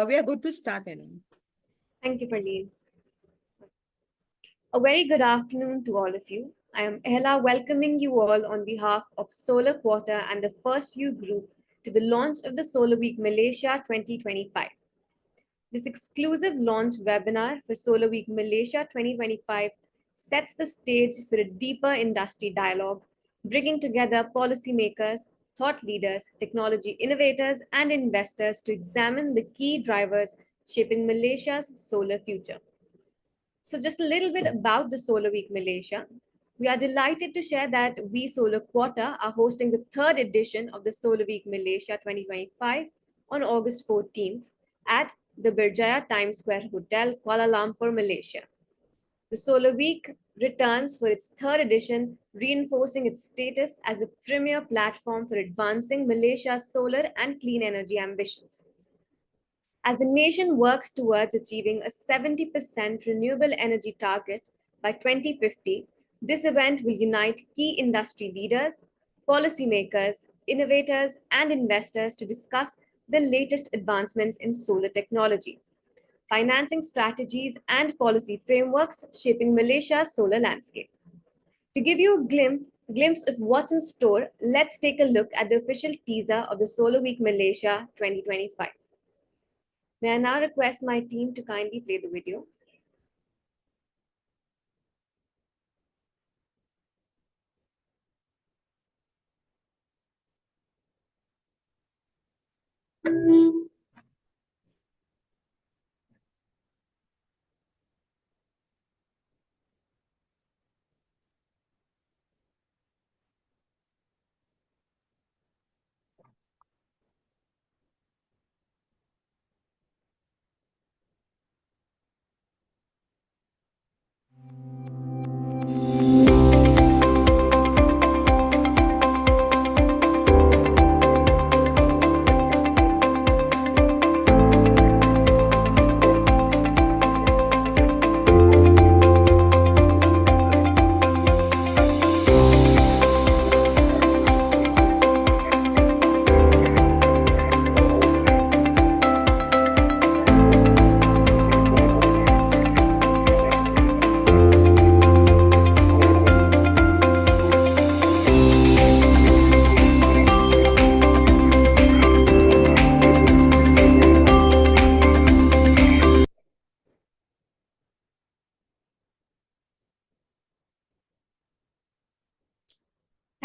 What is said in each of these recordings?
We are good to start, Ella. Thank you, Parleen. A very good afternoon to all of you. I am Ehla, welcoming you all on behalf of Solar Quarter and the First View Group to the launch of the Solar Week Malaysia 2025. This exclusive launch webinar for Solar Week Malaysia 2025 sets the stage for a deeper industry dialogue, bringing together policymakers, thought leaders, technology innovators, and investors to examine the key drivers shaping Malaysia's solar future. So just a little bit about the Solar Week Malaysia. We are delighted to share that we Solar Quarter are hosting the third edition of the Solar Week Malaysia 2025 on August 14th at the Berjaya Times Square Hotel, Kuala Lumpur, Malaysia. The Solar Week returns for its third edition, reinforcing its status as the premier platform for advancing Malaysia's solar and clean energy ambitions. As the nation works towards achieving a 70% renewable energy target by 2050, this event will unite key industry leaders, policymakers, innovators, and investors to discuss the latest advancements in solar technology, financing strategies, and policy frameworks shaping Malaysia's solar landscape. To give you a glimpse of what's in store, let's take a look at the official teaser of the Solar Week Malaysia 2025. May I now request my team to kindly play the video?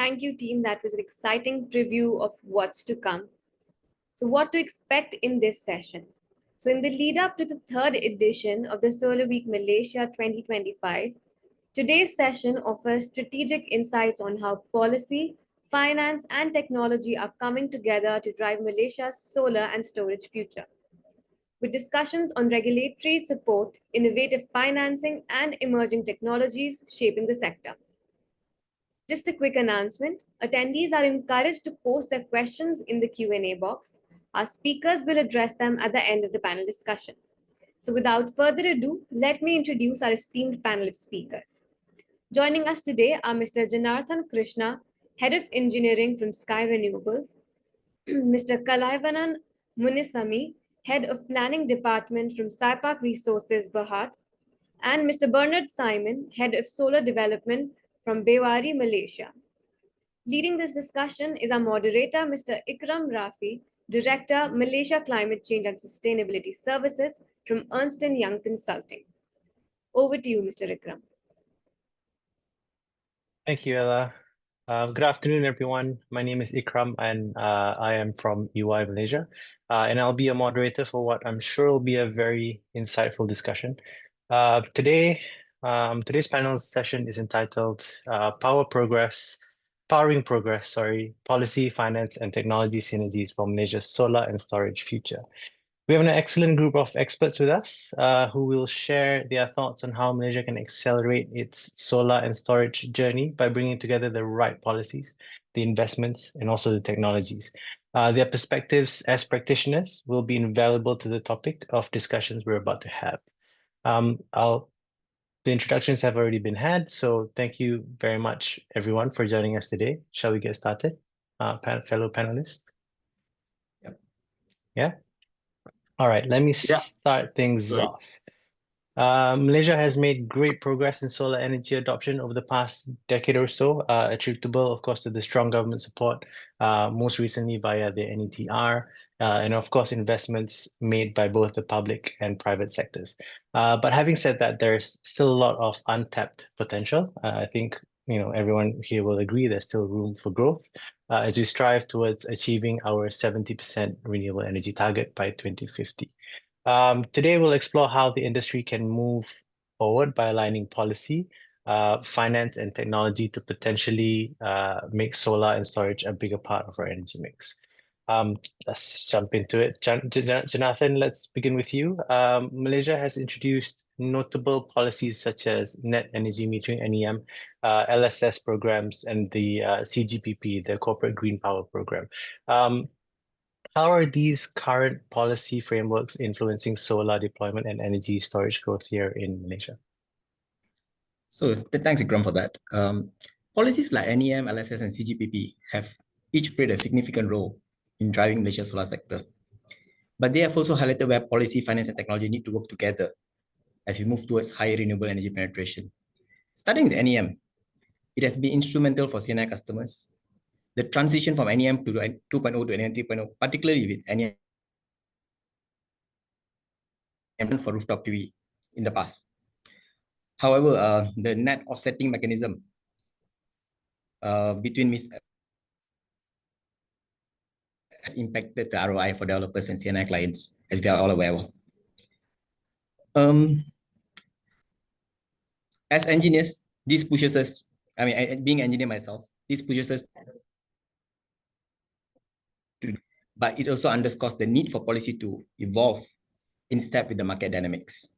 Thank you, team. That was an exciting preview of what's to come. So, what to expect in this session? So, in the lead up to the third edition of the Solar Week Malaysia 2025, today's session offers strategic insights on how policy, finance, and technology are coming together to drive Malaysia's solar and storage future. With discussions on regulatory support, innovative financing, and emerging technologies shaping the sector. Just a quick announcement, attendees are encouraged to post their questions in the Q&A box. Our speakers will address them at the end of the panel discussion. So without further ado, let me introduce our esteemed panel of speakers. Joining us today are Mr. Janarthan Krishna, Head of Engineering from Sky Renewables, Mr. Kalaivanan Munisamy, Head of Planning Department from Saipak Resources, Berhad, and Mr. Bernard Simon, Head of Solar Development from Bewari, Malaysia. Leading this discussion is our moderator, Mr. Ikram Rafi, Director, Malaysia Climate Change and Sustainability Services from Ernst & Young Consulting. Over to you, Mr. Ikram. Thank you, Ella. Good afternoon, everyone. My name is Ikram, and I am from EY Malaysia. And I'll be a moderator for what I'm sure will be a very insightful discussion. Today's panel session is entitled Powering Progress, Policy, Finance, and Technology Synergies for Malaysia's Solar and Storage Future. We have an excellent group of experts with us who will share their thoughts on how Malaysia can accelerate its solar and storage journey by bringing together the right policies, the investments, and also the technologies. Their perspectives as practitioners will be invaluable to the topic of discussions we're about to have. The introductions have already been had, so thank you very much, everyone, for joining us today. Shall we get started, fellow panelists? Yep. Yeah? All right, let me start things off. Malaysia has made great progress in solar energy adoption over the past decade or so, attributable, of course, to the strong government support, most recently via the NETR, and of course, investments made by both the public and private sectors. But having said that, there's still a lot of untapped potential. I think everyone here will agree there's still room for growth as we strive towards achieving our 70% renewable energy target by 2050. Today, we'll explore how the industry can move forward by aligning policy, finance, and technology to potentially make solar and storage a bigger part of our energy mix. Let's jump into it. Jonathan, let's begin with you. Malaysia has introduced notable policies such as net energy metering, NEM, LSS programs, and the CGPP, the Corporate Green Power Program. How are these current policy frameworks influencing solar deployment and energy storage growth here in Malaysia? So thanks, Ikram, for that. Policies like NEM, LSS, and CGPP have each played a significant role in driving Malaysia's solar sector. But they have also highlighted where policy, finance, and technology need to work together as we move towards higher renewable energy penetration. Starting with NEM, it has been instrumental for CNI customers. The transition from NEM to 2.0 to NEM 3.0, particularly with NEM for rooftop PV in the past. However, the net offsetting mechanism between has impacted the ROI for developers and CNI clients, as we are all aware of. As engineers, this pushes us, being an engineer myself, this pushes us to, but it also underscores the need for policy to evolve in step with the market dynamics.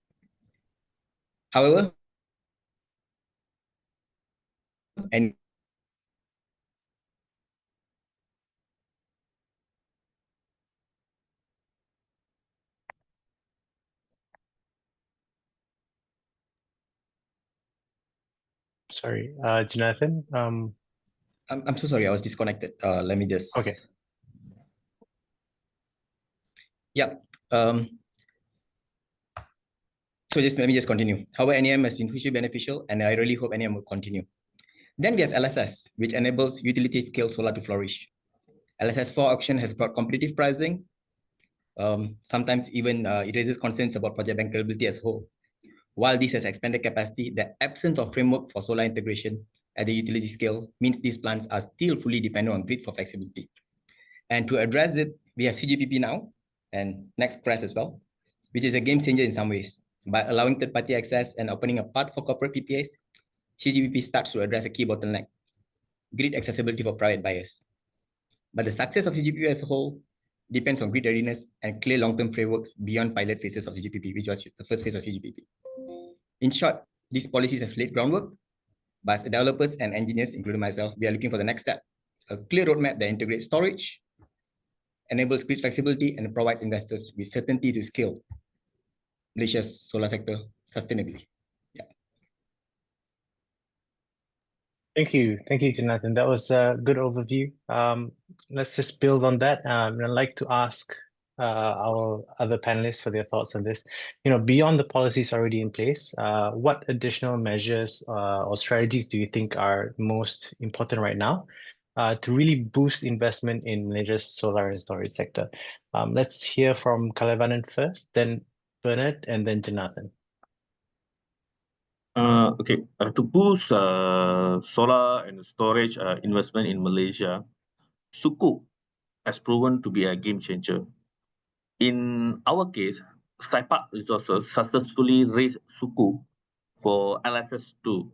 However, and Sorry, Jonathan. I'm so sorry, I was disconnected. Let me just. Okay. Yeah. So let me just continue. However, NEM has been hugely beneficial, and I really hope NEM will continue. Then we have LSS, which enables utility-scale solar to flourish. LSS4 auction has brought competitive pricing. Sometimes even it raises concerns about project bankability as a whole. While this has expanded capacity, the absence of framework for solar integration at the utility scale means these plants are still fully dependent on grid for flexibility. And to address it, we have CGPP now, and next press as well, which is a game changer in some ways. By allowing third-party access and opening a path for corporate PPAs, CGPP starts to address a key bottleneck, grid accessibility for private buyers. But the success of CGPP as a whole depends on grid readiness and clear long-term frameworks beyond pilot phases of CGPP, which was the first phase of CGPP. In short, these policies have laid groundwork, but as developers and engineers, including myself, we are looking for the next step, a clear roadmap that integrates storage, enables grid flexibility, and provides investors with certainty to scale Malaysia's solar sector sustainably. Yeah. Thank you, Jonathan. That was a good overview. Let's just build on that. I'd like to ask our other panelists for their thoughts on this. Beyond the policies already in place, what additional measures or strategies do you think are most important right now to really boost investment in Malaysia's solar and storage sector? Let's hear from Kalevanan first, then Bernard, and then Jonathan. To boost solar and storage investment in Malaysia, Sukuk has proven to be a game changer. In our case, Saipak Resources successfully raised Sukuk for LSS2,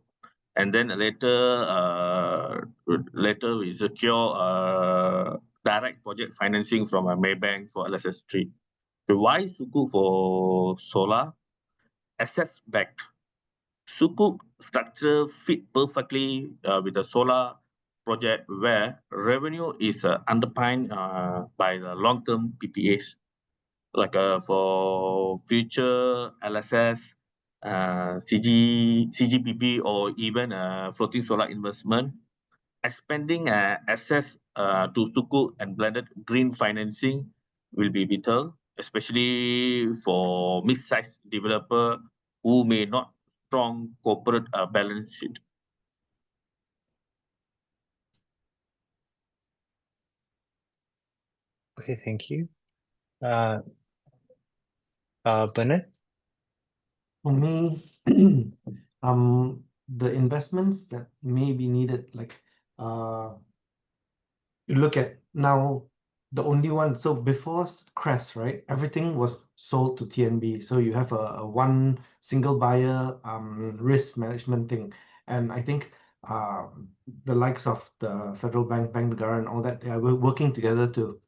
and then later we secure direct project financing from a Maybank for LSS3. So why Sukuk for solar? Assets backed. Sukuk structure fit perfectly with the solar project where revenue is underpinned by the long-term PPAs, like for future LSS, CGPP, or even floating solar investment. Expanding access to Sukuk and blended green financing will be vital, especially for mid-sized developer who may not strong corporate balance sheet. Okay, thank you. Bernard? For me, the investments that may be needed, like you look at now, the only one. So before CRESS, right, everything was sold to TNB. So you have a one single buyer risk management thing, and I think the likes of the Federal Bank, Bank Negara, and all that, we're working together to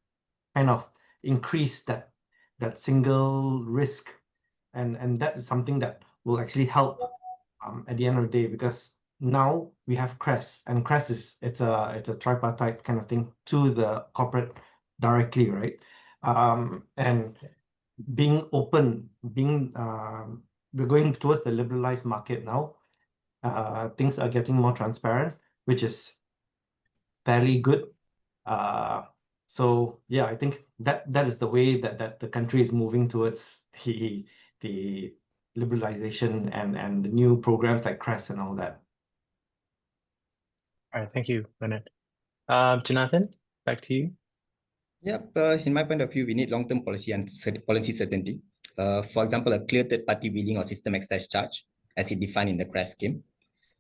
kind of increase that single risk, and that is something that will actually help at the end of the day, because now we have CRESS, and CRESS is it's a tripartite kind of thing to the corporate directly, right? And being open, we're going towards the liberalized market now. Things are getting more transparent, which is fairly good. So yeah, I think that is the way that the country is moving towards the liberalization and the new programs like CRESS and all that. All right, thank you, Bernard. Jonathan, back to you. Yep, in my point of view, we need long-term policy and policy certainty. For example, a clear third-party billing or system excise charge, as it defined in the CRESS scheme.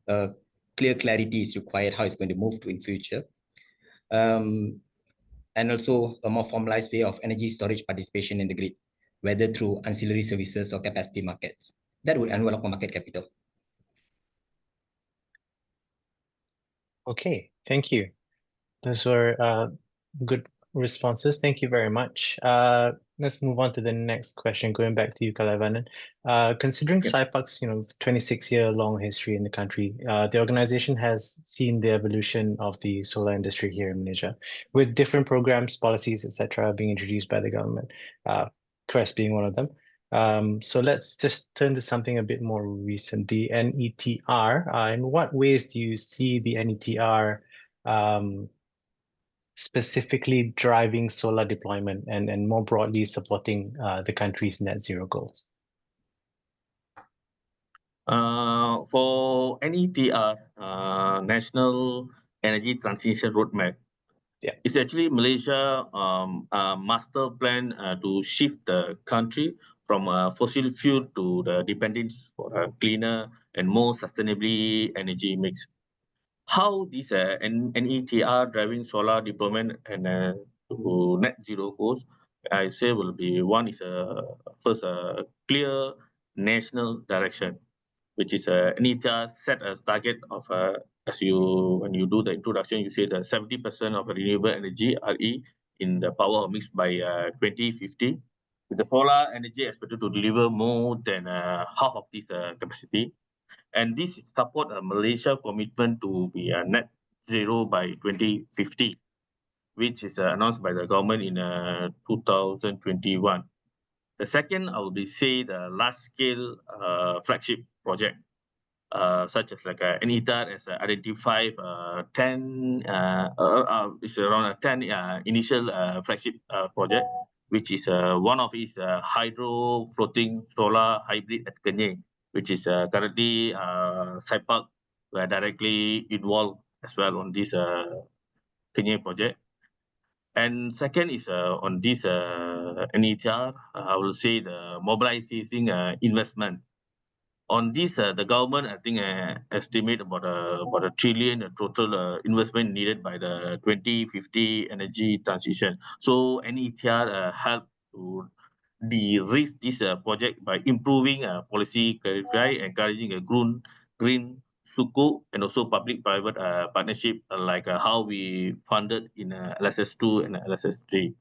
Clear clarity is required how it's going to move to in future. And also a more formalized way of energy storage participation in the grid, whether through ancillary services or capacity markets. That would unlock market capital. Okay, thank you. Those were good responses. Thank you very much. Let's move on to the next question, going back to you, Kalaivanan. Considering Saipak's 26-year-long history in the country, the organization has seen the evolution of the solar industry here in Malaysia, with different programs, policies, etc., being introduced by the government, CRESS being one of them. So let's just turn to something a bit more recent, the NETR. In what ways do you see the NETR specifically driving solar deployment and more broadly supporting the country's net zero goals? For NETR, National Energy Transition Roadmap, it's actually Malaysia master plan to shift the country from fossil fuel to the dependence for a cleaner and more sustainably energy mix. How this NETR driving solar deployment and to net zero goals, I say will be one is first a clear national direction, which is NETR set as target of when you do the introduction, you say the 70% of renewable energy RE in the power mix by 2050. With the solar energy expected to deliver more than half of this capacity. And this support Malaysia commitment to be net zero by 2050, which is announced by the government in 2021. The second, I would say the large-scale flagship project, such as like NETR has identified 10, it's around 10 initial flagship project, which is one of its hydro floating solar hybrid at Kenyir, which is currently Saipak were directly involved as well on this Kenyir project. And second is on this NETR, I will say the mobilizing investment On this, the government, I think, estimate about a trillion total investment needed by the 2050 energy transition. So NETR help to de-risk this project by improving policy clarify, encouraging a green sukuk, and also public-private partnership, like how we funded in LSS2 and LSS3.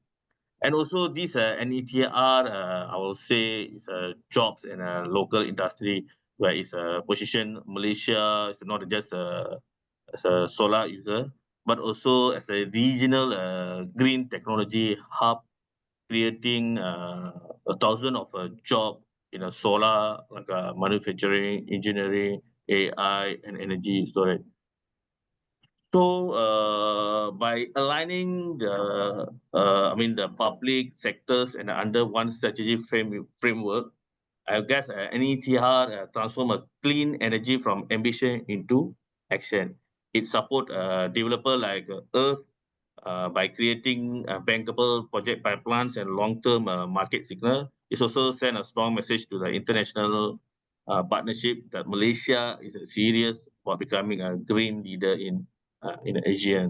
And also this NETR, I will say, is jobs and local industry, where it's position Malaysia is not just as a solar user, but also as a regional green technology hub, creating 1,000 of job in a solar, like manufacturing, engineering, AI, and energy storage. So by aligning the public sectors and under one strategy framework, I guess NETR transform a clean energy from ambition into action. It support developer like Earth by creating bankable project pipelines and long-term market signal. It also send a strong message to the international partnership that Malaysia is serious about becoming a green leader in Asia.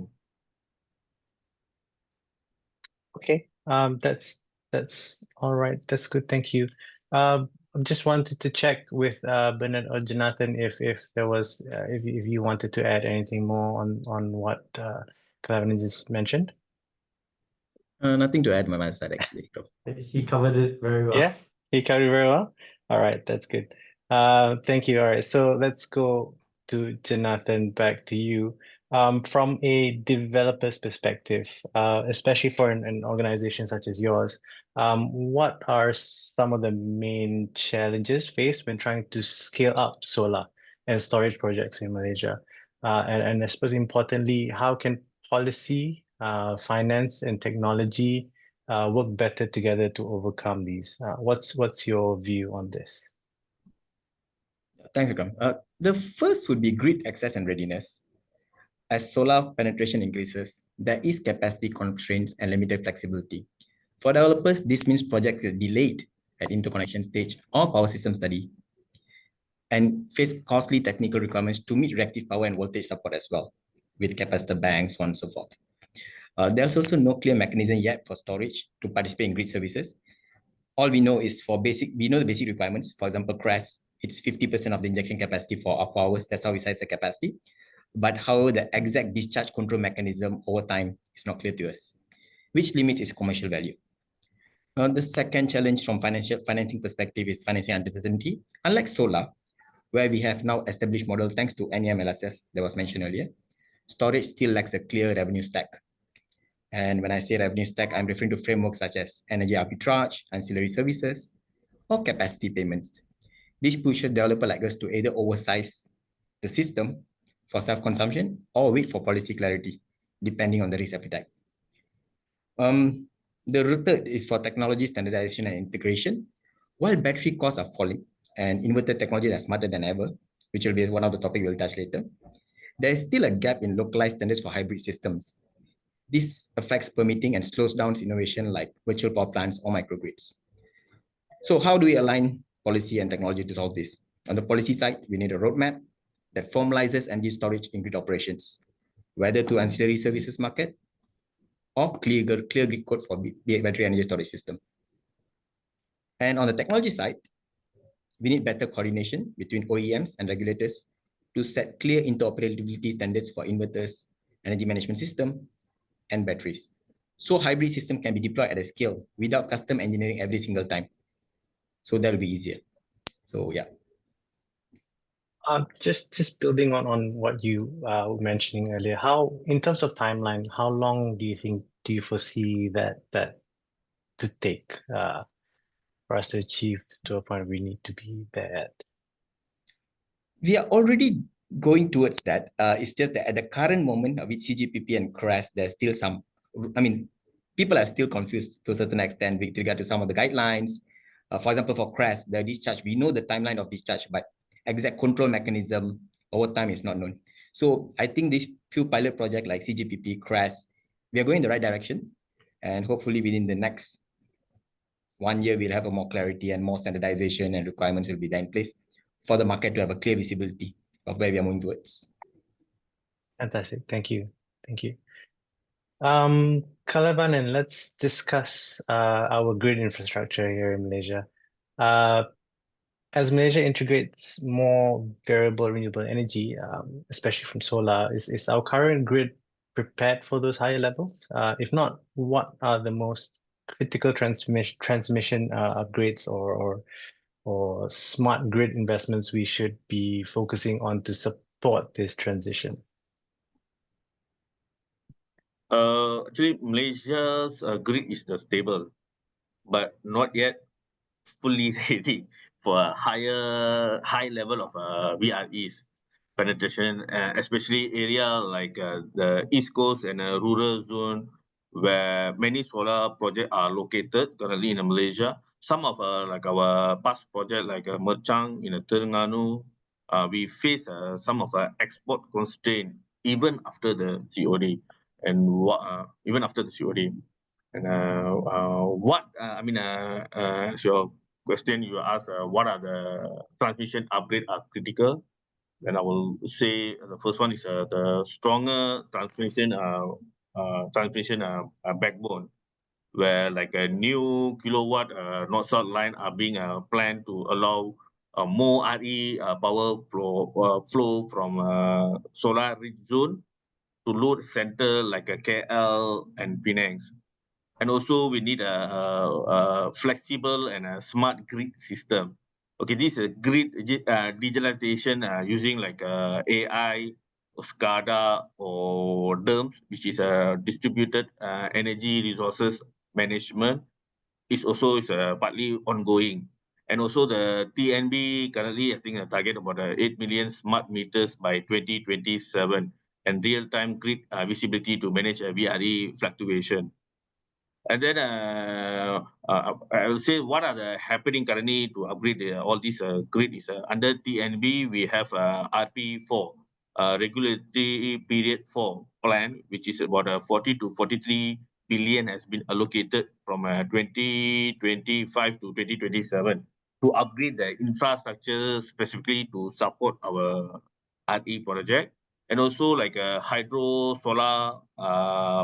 Okay, that's all right. That's good. Thank you. I just wanted to check with Bernard or Jonathan if there was if you wanted to add anything more on what Kalavan just mentioned. Nothing to add on my side, actually. He covered it very well. Yeah, he covered it very well. All right, that's good. Thank you. All right, so let's go to Jonathan, back to you. From a developer's perspective, especially for an organization such as yours, what are some of the main challenges faced when trying to scale up solar and storage projects in Malaysia? And I suppose importantly, how can policy, finance, and technology work better together to overcome these? What's your view on this? Thanks, Vikram. The first would be grid access and readiness. As solar penetration increases, there is capacity constraints and limited flexibility. For developers, this means projects get delayed at interconnection stage or power system study and face costly technical requirements to meet reactive power and voltage support as well, with capacitor banks, so on and so forth. There's also no clear mechanism yet for storage to participate in grid services. All we know is we know the basic requirements. For example, CRESS, it's 50% of the injection capacity for hours. That's how we size the capacity. But however, the exact discharge control mechanism over time is not clear to us, which limits its commercial value. The second challenge from financing perspective is financing uncertainty. Unlike solar, where we have now established model thanks to NEM LSS that was mentioned earlier, storage still lacks a clear revenue stack. And when I say revenue stack, I'm referring to frameworks such as energy arbitrage, ancillary services, or capacity payments. This pushes developers like us to either oversize the system for self-consumption or wait for policy clarity, depending on the risk appetite. The third is for technology standardization and integration. While battery costs are falling and inverter technologies are smarter than ever, which will be one of the topics we'll touch later, there is still a gap in localized standards for hybrid systems. This affects permitting and slows down innovation like virtual power plants or microgrids. So how do we align policy and technology to solve this? On the policy side, we need a roadmap that formalizes energy storage in grid operations, whether to ancillary services market or clear grid code for battery energy storage system. And on the technology side, we need better coordination between OEMs and regulators to set clear interoperability standards for inverters, energy management system, and batteries. So hybrid system can be deployed at a scale without custom engineering every single time. So that'll be easier. So yeah. Just building on what you were mentioning earlier, how, in terms of timeline, how long do you foresee that to take for us to achieve to a point we need to be there at? We are already going towards that. It's just that at the current moment with CGPP and CRESS, there's still some, people are still confused to a certain extent with regard to some of the guidelines. For example, for CRESS, the discharge, we know the timeline of discharge, but exact control mechanism over time is not known. So I think these few pilot projects like CGPP, CRESS, we are going in the right direction. And hopefully within the next 1 year, we'll have a more clarity and more standardization and requirements will be there in place for the market to have a clear visibility of where we are moving towards. Fantastic. Thank you. Thank you. Kalabanan, let's discuss our grid infrastructure here in Malaysia. As Malaysia integrates more variable renewable energy, especially from solar, is our current grid prepared for those higher levels? If not, what are the most critical transmission upgrades or smart grid investments we should be focusing on to support this transition? Actually, Malaysia's grid is stable, but not yet fully ready for a high level of VREs penetration, especially area like the East Coast and rural zone where many solar projects are located currently in Malaysia. Some of like our past project like Merchang in Terengganu, we face some of export constraint even after the COD and even after the COD. And as your question you asked, what are the transmission upgrade are critical? Then I will say the first one is the stronger transmission backbone, where like a new kilowatt north-south line are being planned to allow more RE power flow from solar rich zone to load center like a KL and Penang. And also we need a flexible and a smart grid system. Okay, this is a grid digitalization using like AI, SCADA or DERMS, which is a distributed energy resources management, is also partly ongoing. And also the TNB currently, I think, a target about 8 million smart meters by 2027 and real-time grid visibility to manage VRE fluctuation. And then I will say what are the happening currently to upgrade all these grid is under TNB, we have RP4, regulatory period 4 plan, which is about 40 to 43 billion has been allocated from 2025 to 2027 to upgrade the infrastructure specifically to support our RE project. And also like a hydro solar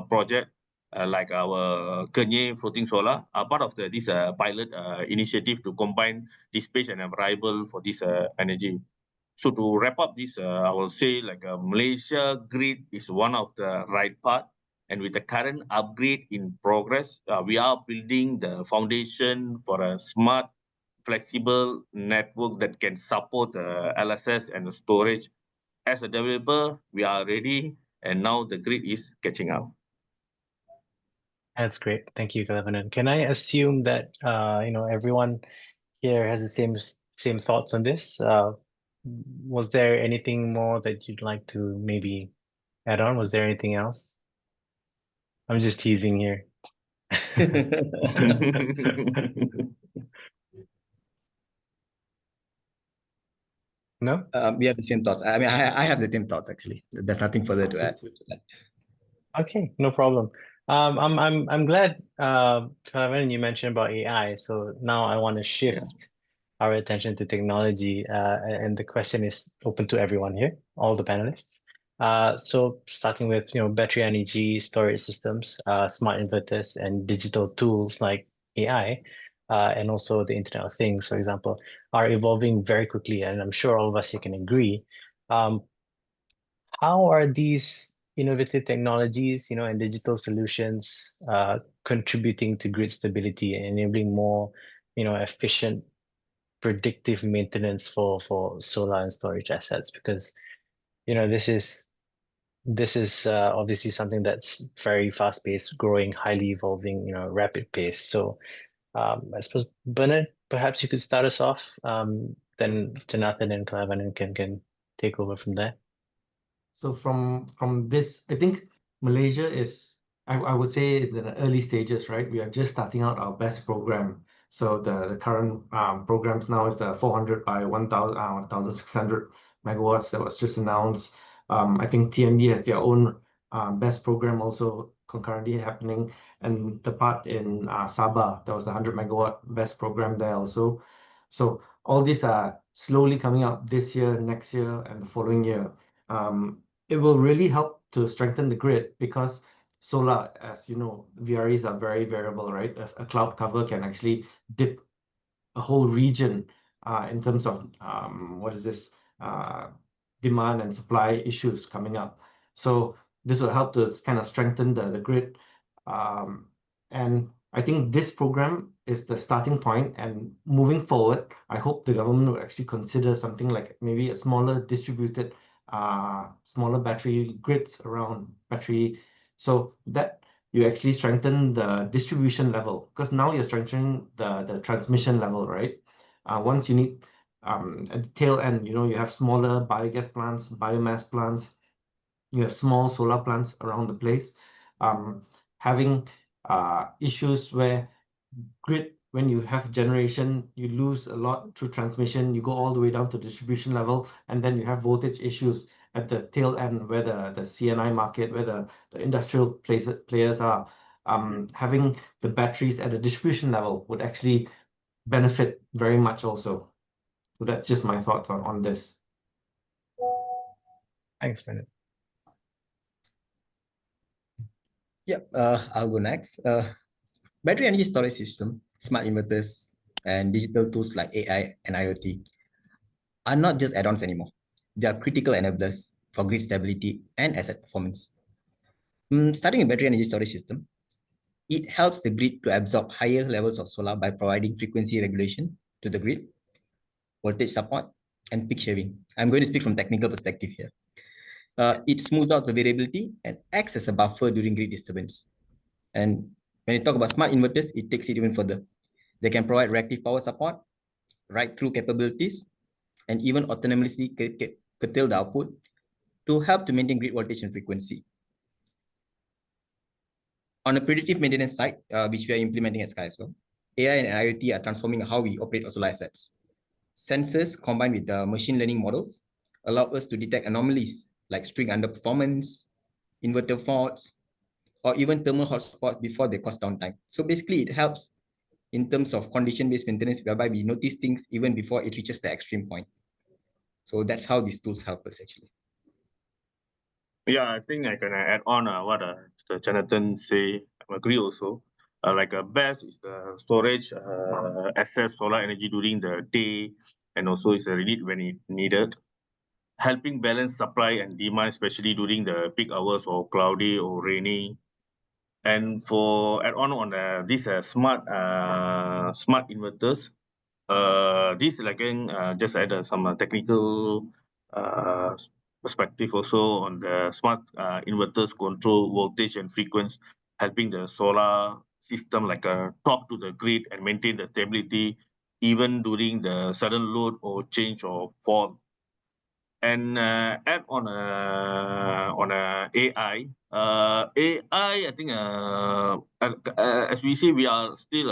project like our Kenyir floating solar are part of this pilot initiative to combine dispatch and variable for this energy. So to wrap up this, I will say like Malaysia grid is one of the right path. And with the current upgrade in progress, we are building the foundation for a smart, flexible network that can support LSS and storage. As a developer, we are ready, and now the grid is catching up. That's great. Thank you, Kalabanan. Can I assume that everyone here has the same thoughts on this? Was there anything more that you'd like to maybe add on? Was there anything else? I'm just teasing here. No? We have the same thoughts. I mean, I have the same thoughts actually. There's nothing further to add to that. Okay, no problem. I'm glad, Kalabanan, you mentioned about AI. So now I want to shift our attention to technology, and the question is open to everyone here, all the panelists. So starting with battery energy storage systems, smart inverters, and digital tools like AI, and also the Internet of Things, for example, are evolving very quickly, and I'm sure all of us here can agree. How are these innovative technologies, and digital solutions contributing to grid stability and enabling more, efficient, predictive maintenance for solar and storage assets? Because this is obviously something that's very fast-paced, growing, highly evolving, rapid pace. So I suppose, Bernard, perhaps you could start us off, then Jonathan and Kalabanan can take over from there. So from this, I think Malaysia is, I would say, is in the early stages, right? We are just starting out our BESS program. So the current programs now is the 400 by 1,600 megawatts that was just announced. I think TNB has their own BESS program also concurrently happening, and the part in Sabah, there was a 100 megawatt BESS program there also. So all these are slowly coming out this year, next year, and the following year. It will really help to strengthen the grid because solar, as you know, VREs are very variable, right? A cloud cover can actually dip a whole region in terms of demand and supply issues coming up. So this will help to kind of strengthen the grid. And I think this program is the starting point, and moving forward, I hope the government will actually consider something like maybe a smaller distributed, smaller battery grids around battery, so that you actually strengthen the distribution level, because now you're strengthening the transmission level, right? Once you need at the tail end, you have smaller biogas plants, biomass plants, you have small solar plants around the place. Having issues where grid, when you have generation, you lose a lot through transmission, you go all the way down to distribution level, and then you have voltage issues at the tail end where the CNI market, where the industrial players are. Having the batteries at the distribution level would actually benefit very much also. So that's just my thoughts on this. Thanks, Bennett. Yep, I'll go next. Battery energy storage system, smart inverters, and digital tools like AI and IoT are not just add-ons anymore. They are critical enablers for grid stability and asset performance. Starting a battery energy storage system, it helps the grid to absorb higher levels of solar by providing frequency regulation to the grid, voltage support, and peak shaving. I'm going to speak from technical perspective here. It smooths out the variability and acts as a buffer during grid disturbance. And when you talk about smart inverters, it takes it even further. They can provide reactive power support, write-through capabilities, and even autonomously curtail the output to help to maintain grid voltage and frequency. On a predictive maintenance side, which we are implementing at Sky as well, AI and IoT are transforming how we operate our solar assets. Sensors combined with the machine learning models allow us to detect anomalies like string underperformance, inverter faults, or even thermal hotspots before they cause downtime. So basically, it helps in terms of condition-based maintenance, whereby we notice things even before it reaches the extreme point. So that's how these tools help us actually. Yeah, I think I can add on what Mr. Jonathan say. I agree also. Like best is the storage, access solar energy during the day, and also it's really when it needed, helping balance supply and demand, especially during the peak hours or cloudy or rainy. And for add on these smart inverters, this again just add some technical perspective also on the smart inverters control voltage and frequency, helping the solar system like talk to the grid and maintain the stability even during the sudden load or change or fault. And add on AI. I think as we see, we are still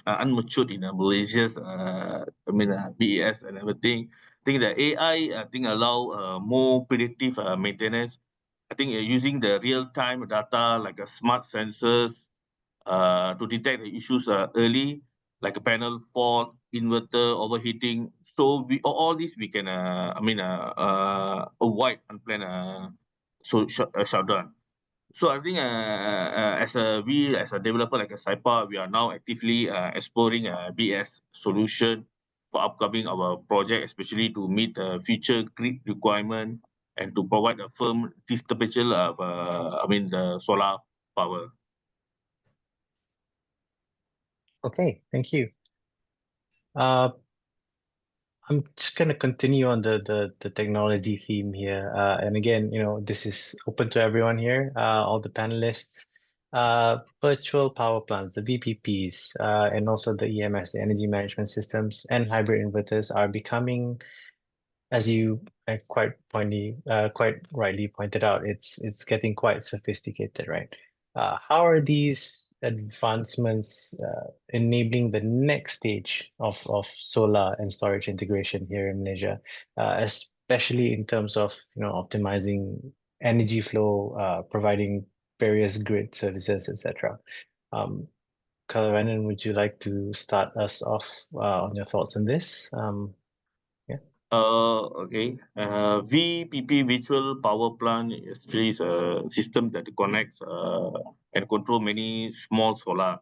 unmatured in Malaysia's BES and everything. I think the AI allow more predictive maintenance. I think using the real time data like smart sensors to detect the issues early, like a panel fault, inverter overheating. So we all this we can avoid unplanned shutdown. So I think as a developer like a SAIPA, we are now actively exploring a BS solution for upcoming our project, especially to meet the future grid requirement and to provide a firm dispatchable of the solar power. Okay, thank you. I'm just going to continue on the technology theme here. And again, this is open to everyone here, all the panelists. Virtual power plants, the VPPs, and also the EMS, the energy management systems, and hybrid inverters are becoming, as you quite rightly pointed out, it's getting quite sophisticated, right? How are these advancements enabling the next stage of solar and storage integration here in Malaysia, especially in terms of optimizing energy flow, providing various grid services, etc. Kalawanan, would you like to start us off on your thoughts on this? Okay. VPP, virtual power plant, is a system that connects and control many small solar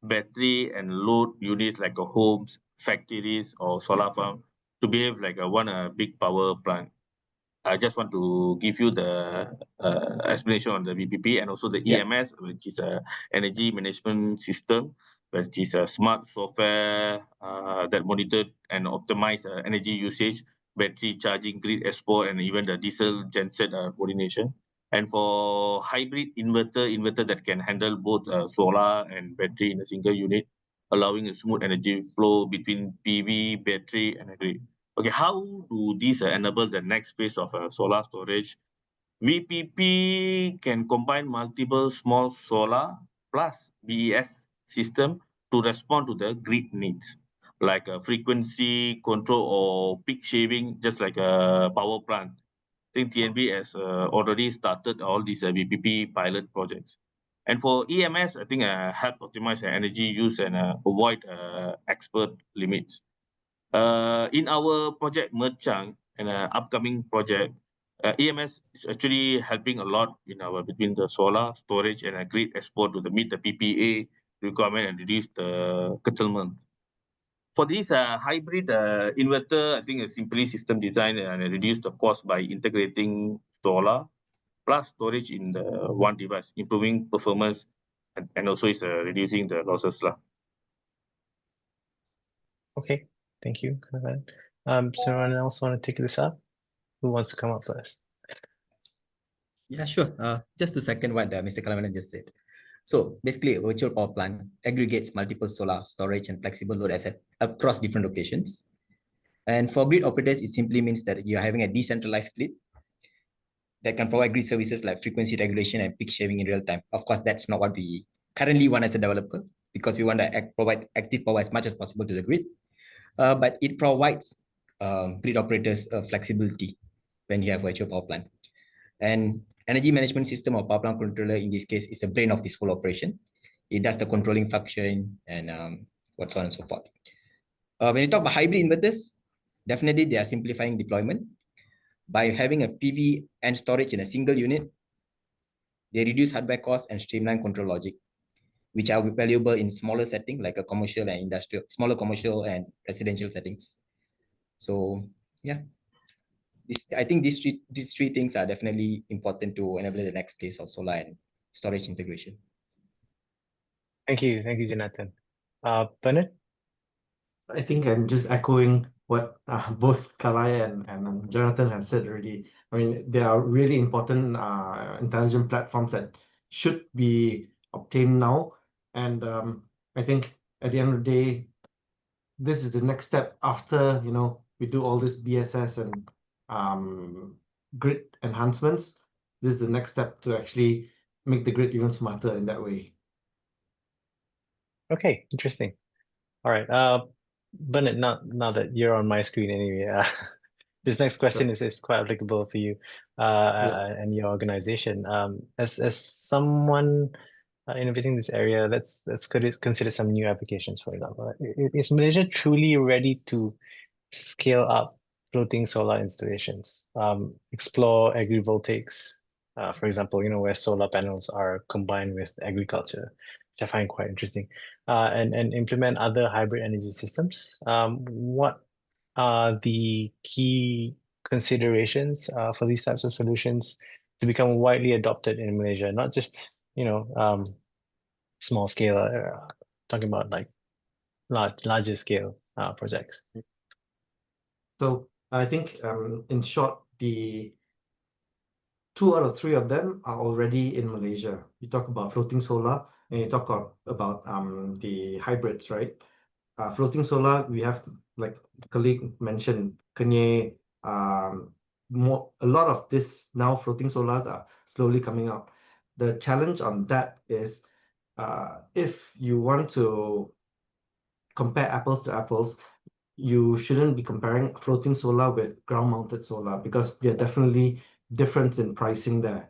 battery and load units like a homes, factories, or solar farm to behave like a big power plant. I just want to give you the explanation on the VPP and also the EMS, which is a energy management system, which is a smart software that monitor and optimize energy usage, battery charging, grid export, and even the diesel genset coordination. And for hybrid inverter that can handle both solar and battery in a single unit, allowing a smooth energy flow between PV, battery, and a grid. Okay, how do these enable the next phase of solar storage? VPP can combine multiple small solar plus BES system to respond to the grid needs, like frequency control or peak shaving, just like a power plant. I think TNB has already started all these VPP pilot projects. And for EMS, I think help optimize energy use and avoid expert limits. In our project Merchang and upcoming project, EMS is actually helping a lot in our between the solar storage and grid export to meet the PPA requirement and reduce the curtailment. For this hybrid inverter, I think a simply system design and reduce the cost by integrating solar plus storage in the one device, improving performance and also is reducing the losses lah. Okay, thank you. So anyone else want to take this up? Who wants to come up first? Yeah, sure. Just to second what Mr. Kalamanan just said. So basically, a virtual power plant aggregates multiple solar storage and flexible load assets across different locations. And for grid operators, it simply means that you're having a decentralized fleet that can provide grid services like frequency regulation and peak shaving in real time. Of course, that's not what we currently want as a developer, because we want to provide active power as much as possible to the grid. But it provides grid operators flexibility when you have virtual power plant. And energy management system or power plant controller in this case is the brain of this whole operation. It does the controlling function and what's on and so forth. When you talk about hybrid inverters, definitely they are simplifying deployment. By having a PV and storage in a single unit, they reduce hardware costs and streamline control logic, which are valuable in smaller settings like a commercial and industrial, smaller commercial and residential settings. So yeah, I think these three things are definitely important to enable the next phase of solar and storage integration. Thank you, Jonathan. Bernard? I think I'm just echoing what both Kalai and Jonathan have said already. I mean, there are really important intelligent platforms that should be obtained now. And I think at the end of the day, this is the next step after, we do all this BSS and grid enhancements. This is the next step to actually make the grid even smarter in that way. Okay, interesting. All right. Bernard, now that you're on my screen anyway, this next question is quite applicable for you and your organization. As someone innovating this area, let's consider some new applications, for example. Is Malaysia truly ready to scale up floating solar installations, explore agrivoltaics, for example, where solar panels are combined with agriculture, which I find quite interesting, and implement other hybrid energy systems? What are the key considerations for these types of solutions to become widely adopted in Malaysia? Not just, small scale, talking about like larger scale projects. So I think in short, the 2 out of 3 of them are already in Malaysia. You talk about floating solar and you talk about the hybrids, right? Floating solar, we have, like the colleague mentioned, Kenyai, a lot of this now floating solars are slowly coming out. The challenge on that is if you want to compare apples to apples, you shouldn't be comparing floating solar with ground-mounted solar because there are definitely difference in pricing there.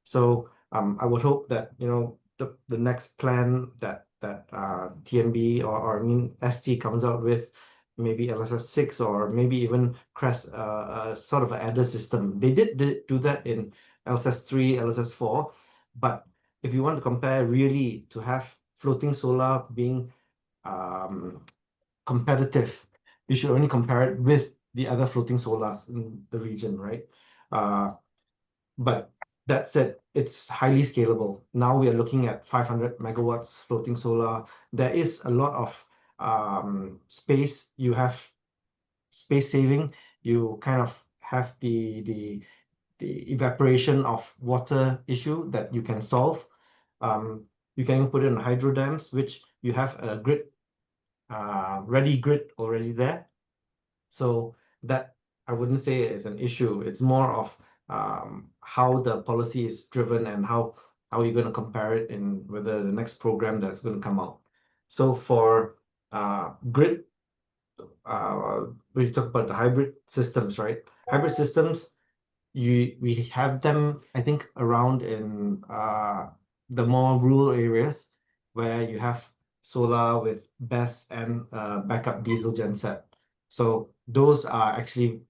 So I would hope that the next plan that TNB or I mean ST comes out with maybe LSS6 or maybe even CREST, sort of an adder system. They did do that in LSS3, LSS4, but if you want to compare really to have floating solar being competitive, you should only compare it with the other floating solars in the region, right? But that said, it's highly scalable. Now we are looking at 500 megawatts floating solar. There is a lot of space. You have space saving. You kind of have the evaporation of water issue that you can solve. You can put in hydro dams, which you have a grid, ready grid already there. So that I wouldn't say is an issue. It's more of how the policy is driven and how you're going to compare it in whether the next program that's going to come out. So for grid, we talk about the hybrid systems, right? Hybrid systems, we have them, I think, around in the more rural areas where you have solar with BESS and backup diesel genset. So those are actually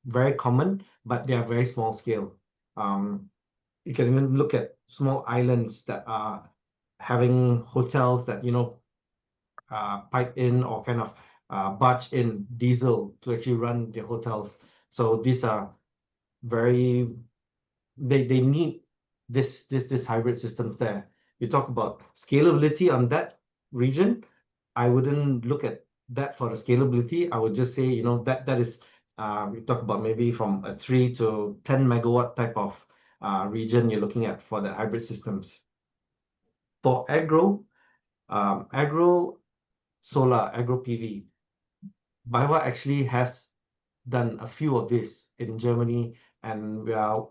very common, but they are very small scale. You can even look at small islands that are having hotels that, pipe in or kind of barge in diesel to actually run their hotels. So these are very, they need this hybrid system there. You talk about scalability on that region, I wouldn't look at that for the scalability. I would just say, that is, we talk about maybe from a 3 to 10 megawatt type of region you're looking at for the hybrid systems. For agro solar, agro PV, BayWa actually has done a few of this in Germany, and we are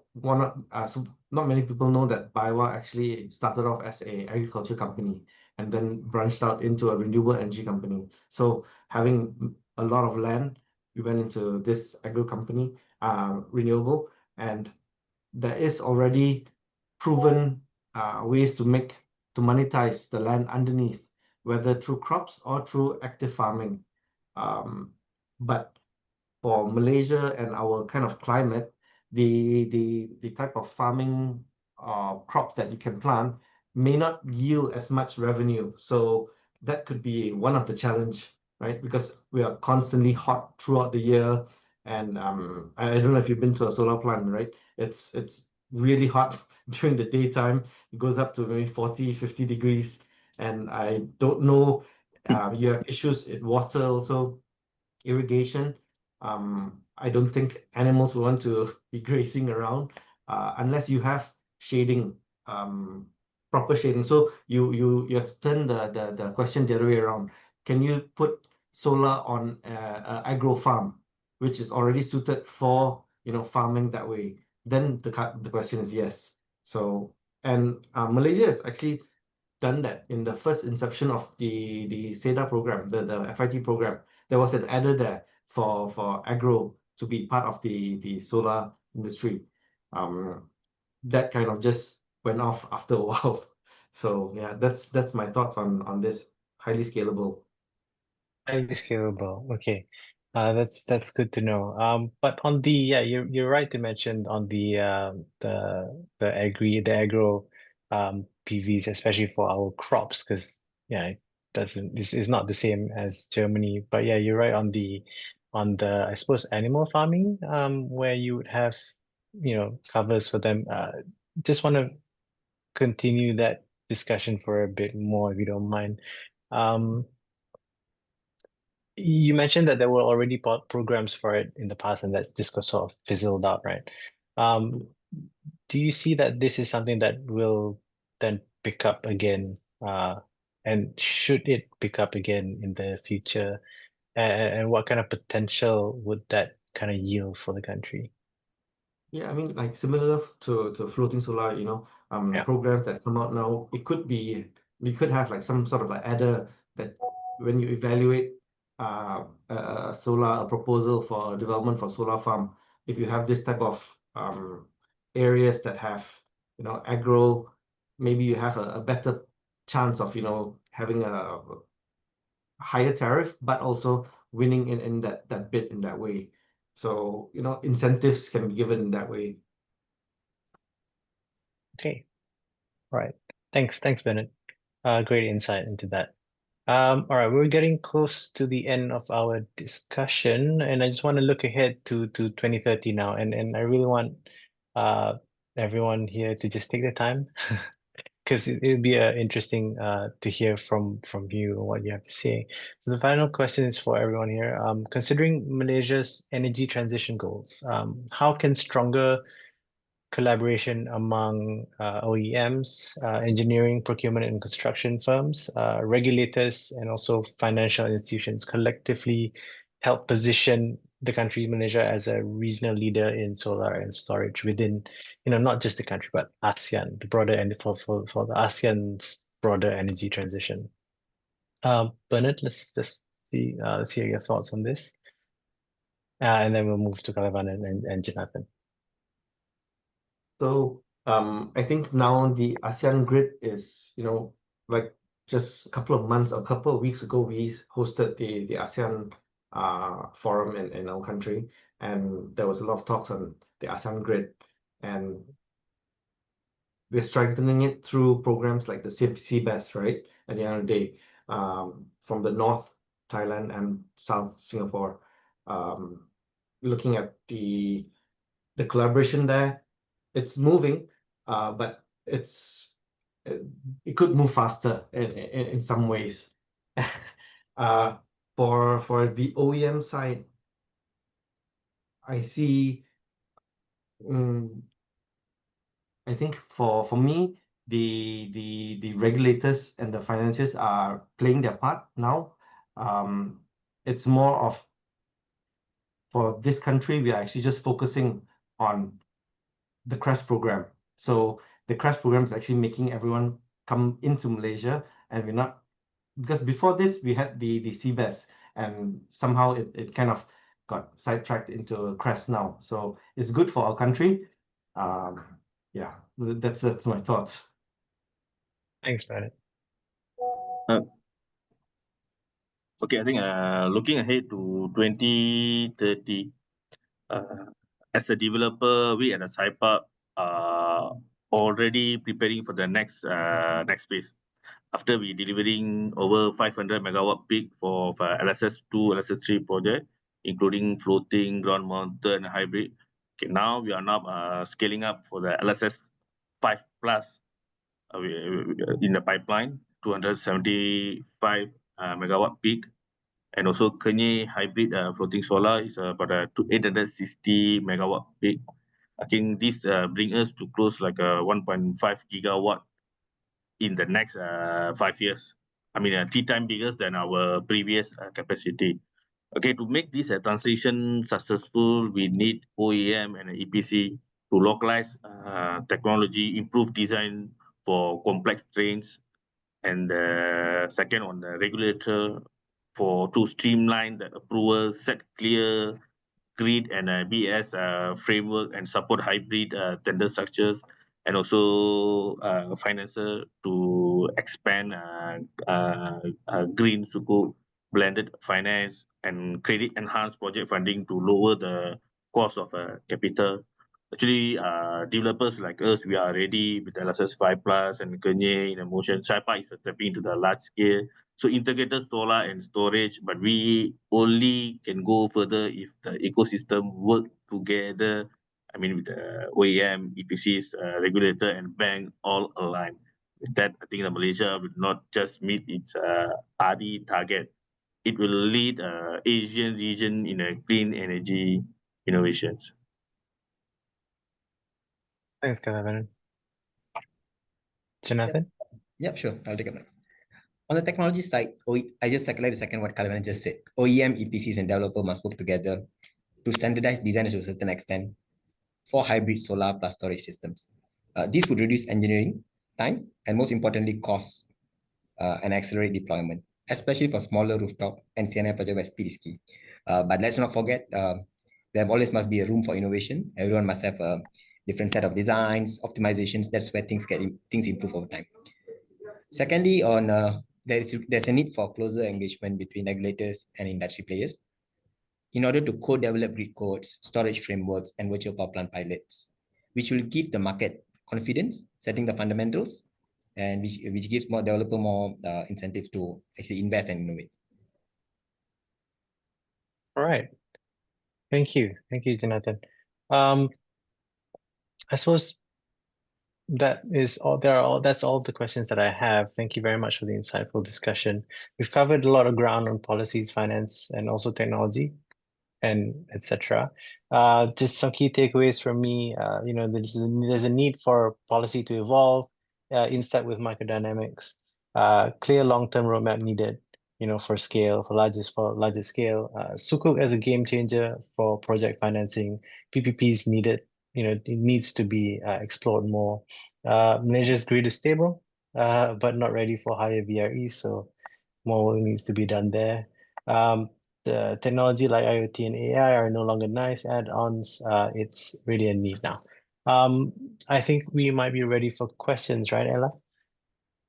so not many people know that BayWa actually started off as a agriculture company and then branched out into a renewable energy company. So having a lot of land, we went into this agro company, renewable, and there is already proven ways to monetize the land underneath, whether through crops or through active farming. But for Malaysia and our kind of climate, the type of farming crops that you can plant may not yield as much revenue. So that could be one of the challenge, right? Because we are constantly hot throughout the year. And I don't know if you've been to a solar plant, right? It's really hot during the daytime. It goes up to maybe 40, 50 degrees. And I don't know, you have issues with water also, irrigation. I don't think animals will want to be grazing around unless you have shading, proper shading. So you have to turn the question the other way around. Can you put solar on a agro farm, which is already suited for farming that way? Then the question is yes. So and Malaysia has actually done that in the first inception of the SEDA program, the FIT program. There was an adder there for agro to be part of the solar industry. That kind of just went off after a while. So yeah, that's my thoughts on this. Highly scalable. Highly scalable. Okay. That's good to know. But on the you're right to mention on the agro PVs, especially for our crops, because this is not the same as Germany. But yeah, you're right on the I suppose animal farming, where you would have covers for them. Just want to continue that discussion for a bit more, if you don't mind. You mentioned that there were already programs for it in the past, and that just got sort of fizzled out, right? Do you see that this is something that will then pick up again? And should it pick up again in the future? And what kind of potential would that kind of yield for the country? Yeah, I mean, like similar to floating solar, Yeah. programs that come out now, it could be, we could have like some sort of an adder that when you evaluate a solar, a proposal for a development for solar farm, if you have this type of areas that have, agro, maybe you have a better chance of, having a higher tariff, but also winning in that bid in that way. So, incentives can be given in that way. Okay. All right. Thanks, Bennett. Great insight into that. All right, we're getting close to the end of our discussion, and I just want to look ahead to 2030 now, and I really want everyone here to just take the time because it'll be interesting to hear from you what you have to say. So the final question is for everyone here. Considering Malaysia's energy transition goals, how can stronger collaboration among OEMs, engineering, procurement, and construction firms, regulators, and also financial institutions collectively help position the country, Malaysia, as a regional leader in solar and storage within, not just the country, but ASEAN, the broader, and for the ASEAN's broader energy transition. Bernard, let's hear your thoughts on this. And then we'll move to Kalavan and Jonathan. So I think now the ASEAN grid is, like just a couple of months, a couple of weeks ago, we hosted the ASEAN forum in our country, and there was a lot of talks on the ASEAN grid, and we're strengthening it through programs like the CBES, right? At the end of the day, from the North Thailand and South Singapore, looking at the collaboration there, it's moving, but it could move faster in some ways. For the OEM side, I see. I think for me, the regulators and the financiers are playing their part now. It's more of, for this country, we are actually just focusing on the CREST program. So the CREST program is actually making everyone come into Malaysia, and we're not, because before this we had the CBES, and somehow it kind of got sidetracked into CREST now. So it's good for our country. Yeah, that's my thoughts. Thanks, Bernard. Okay, I think looking ahead to 2030, as a developer, we at the SciPark are already preparing for the next phase. After we delivering over 500 megawatt peak for LSS2, LSS3 project, including floating, ground mounted, and hybrid. Okay, now we are scaling up for the LSS5 plus in the pipeline, 275 megawatt peak. And also Kenyir hybrid floating solar is about 860 megawatt peak. I think this bring us to close like 1.5 gigawatt in the next 5 years. I mean, 3 times bigger than our previous capacity. Okay, to make this transition successful, we need OEM and EPC to localize technology, improve design for complex trains, and second on the regulator to streamline the approval, set clear grid and BS framework, and support hybrid tender structures, and also financer to expand green sukuk blended finance and credit enhanced project funding to lower the cost of capital. Actually, developers like us, we are ready with LSS5 Plus and Kenyir in a motion. SciPark is stepping into the large scale. So integrated solar and storage, but we only can go further if the ecosystem work together. I mean, with the OEM, EPCs, regulator, and bank all aligned. With that, I think that Malaysia will not just meet its RD target. It will lead Asian region in a clean energy innovations. Thanks, Kalavan. Jonathan? Yep, sure. I'll take it next. On the technology side, I just circulate the second what Kalavan just said. OEM, EPCs, and developer must work together to standardize design to a certain extent for hybrid solar plus storage systems. This would reduce engineering time and, most importantly, costs and accelerate deployment, especially for smaller rooftop and CNI project where speed is key. But let's not forget, there always must be a room for innovation. Everyone must have a different set of designs, optimizations. That's where things improve over time. Secondly, on there's a need for closer engagement between regulators and industry players in order to co-develop grid codes, storage frameworks, and virtual power plant pilots, which will give the market confidence, setting the fundamentals, and which gives more developer more incentives to actually invest and innovate. All right. Thank you, Jonathan. I suppose that is all. That's all the questions that I have. Thank you very much for the insightful discussion. We've covered a lot of ground on policies, finance, and also technology, and etc. Just some key takeaways from me. There's a need for policy to evolve in step with microdynamics. Clear long-term roadmap needed, for larger scale. Sukuk as a game changer for project financing. PPPs needed. It needs to be explored more. Malaysia's grid is stable, but not ready for higher VREs, so more needs to be done there. The technology like IoT and AI are no longer nice add-ons. It's really a need now. I think we might be ready for questions, right, Ella?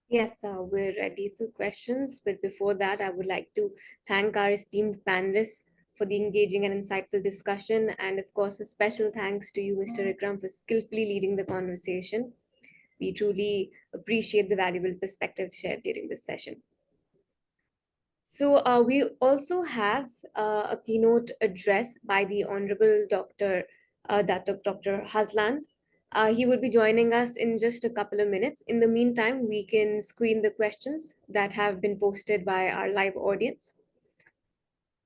Yes, we're ready for questions. But before that, I would like to thank our esteemed panelists for the engaging and insightful discussion. And of course, a special thanks to you, Mr. Ikram, for skillfully leading the conversation. We truly appreciate the valuable perspective shared during this session. So we also have a keynote address by the Honorable Dr. Dr. Haslan. He will be joining us in just a couple of minutes. In the meantime, we can screen the questions that have been posted by our live audience.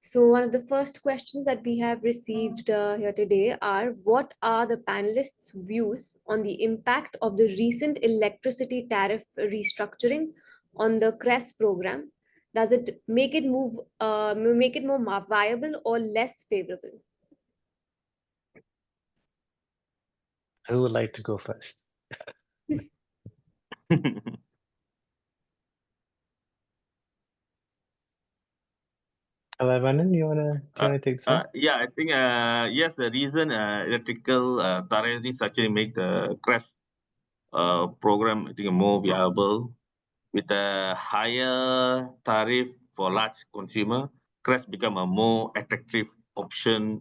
So one of the first questions that we have received here today are, what are the panelists' views on the impact of the recent electricity tariff restructuring on the CRESS program? Does it make it more viable or less favorable? Who would like to go first? Alavanan, you wanna take this one? Yeah, I think yes, the reason electrical tariff restructuring make the CRESS program, I think, more viable. With a higher tariff for large consumer, CRESS become a more attractive option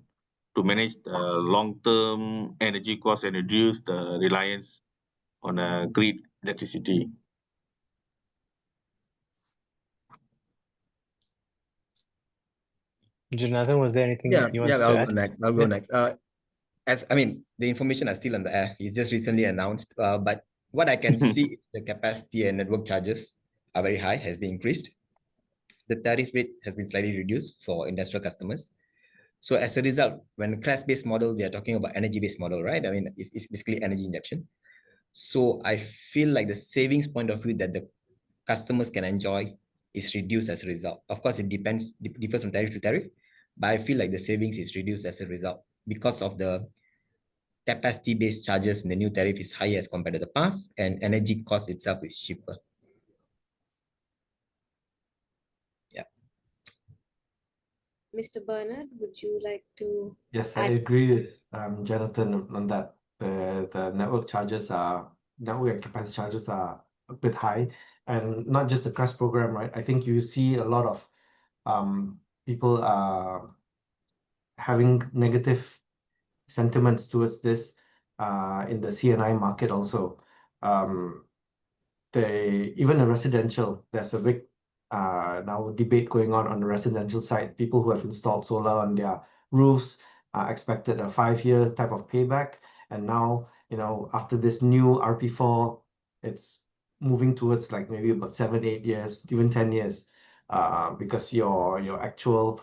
to manage the long-term energy costs and reduce the reliance on grid electricity. Jonathan, was there anything you wanted to I'll add? go next. I'll go next. The information are still on the air. It's just recently announced. But what I can see is the capacity and network charges are very high, has been increased. The tariff rate has been slightly reduced for industrial customers. So as a result, when CRESS-based model, we are talking about energy-based model, right? I mean, it's basically energy injection. So I feel like the savings point of view that the customers can enjoy is reduced as a result. Of course, it differs from tariff to tariff, but I feel like the savings is reduced as a result because of the capacity-based charges in the new tariff is higher as compared to the past, and energy cost itself is cheaper. Yeah. Mr. Bernard, would you like to? Yes, I agree with Jonathan on that. The network and capacity charges are a bit high, and not just the CRESS program, right? I think you see a lot of people having negative sentiments towards this in the CNI market also. Even the residential, there's a big now debate going on the residential side. People who have installed solar on their roofs are expected a 5-year type of payback, and now after this new RP4, it's moving towards like maybe about 7-8 years, even 10 years, because your actual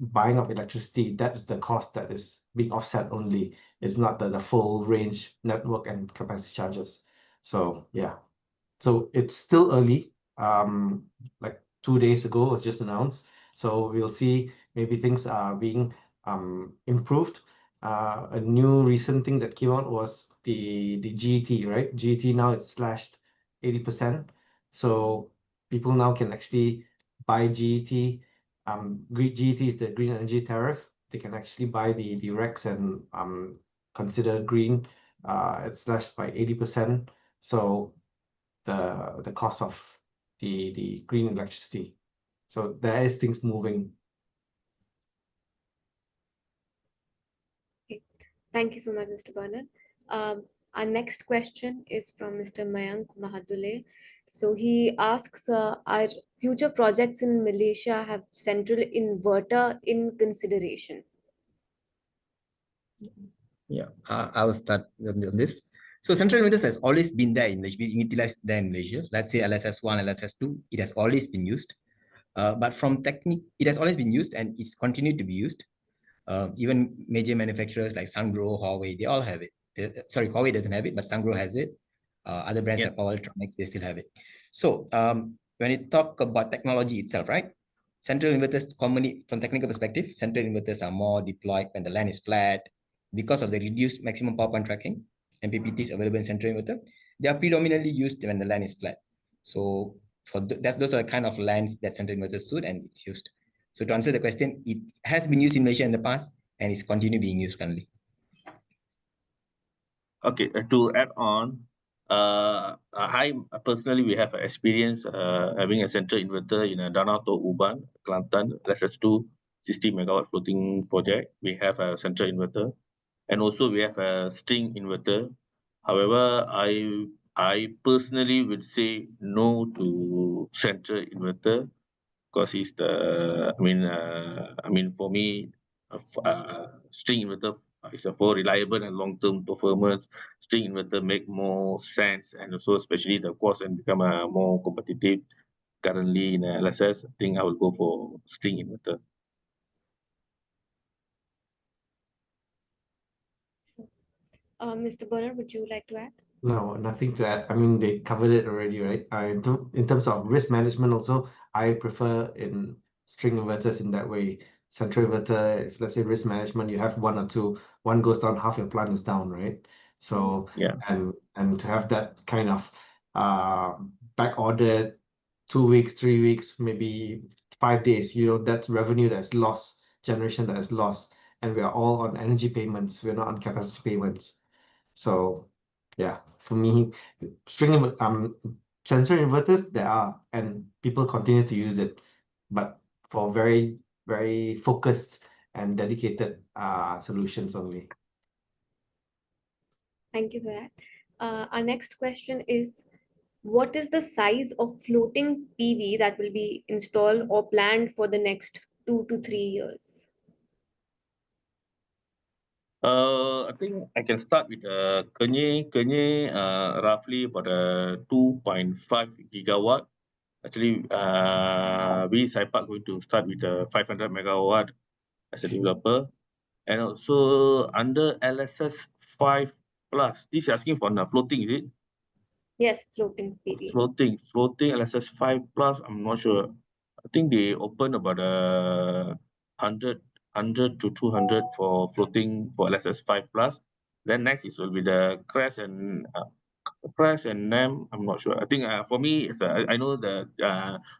buying of electricity, that is the cost that is being offset only. It's not the full range network and capacity charges. So yeah, so it's still early. Like 2 days ago it was just announced. So we'll see, maybe things are being improved. A new recent thing that came out was the GET, right? GET now it's slashed 80%. So people now can actually buy GET. GET is the green energy tariff. They can actually buy the RECs and consider green. It's slashed by 80%. So the cost of the green electricity. So there is things moving. Okay. Thank you so much, Mr. Bernard. Our next question is from Mr. Mayank Mahadule. So he asks, are future projects in Malaysia have central inverter in consideration? Yeah, I will start on this. So central inverters has always been there in Malaysia, been utilized there in Malaysia. Let's say LSS1, LSS2, it has always been used. But from technique, it has always been used and it's continued to be used. Even major manufacturers like Sungrow, Huawei, they all have it. Sorry, Huawei doesn't have it, but Sungrow has it. Other brands like Power Electronics, they still have it. So when you talk about technology itself, right? Central inverters commonly, from technical perspective, central inverters are more deployed when the land is flat because of the reduced maximum power point tracking MPPTs available in central inverter. They are predominantly used when the land is flat. So for those are the kind of lands that central inverters suit and it's used. So to answer the question, it has been used in Malaysia in the past and it's continue being used currently. Okay, to add on, I personally we have experience having a central inverter in a Danau to Uban, Kelantan, LSS2 60 megawatt floating project. We have a central inverter, and also we have a string inverter. However, I personally would say no to central inverter because it's the I mean for me, string inverter is a for reliable and long-term performance. String inverter make more sense, and also especially the cost and become more competitive. Currently in LSS, I think I will go for string inverter. Mr. Bernard, would you like to add? No, nothing to add. I mean, they covered it already, right? In terms of risk management also, I prefer in string inverters in that way. Central inverter, if let's say risk management, you have one or two, one goes down, half your plant is down, right? So Yeah. and to have that kind of back ordered 2 weeks, 3 weeks, maybe 5 days, that's revenue that's lost, generation that is lost, and we are all on energy payments. We're not on capacity payments. So yeah, for me, sensor inverters there are, and people continue to use it, but for very, very focused and dedicated solutions only. Thank you for that. Our next question is, what is the size of floating PV that will be installed or planned for the next 2 to 3 years? I think I can start with Kenyir, roughly about 2.5 gigawatt. Actually, we Saipak going to start with 500 megawatt as a developer, and also under LSS 5 plus. This is asking for the floating, is it? Yes, floating PV. Floating LSS 5 plus. I'm not sure. I think they open about 100 to 200 for floating for LSS 5 plus. Then next it will be the crash and NAM. I'm not sure. I think for me, I know that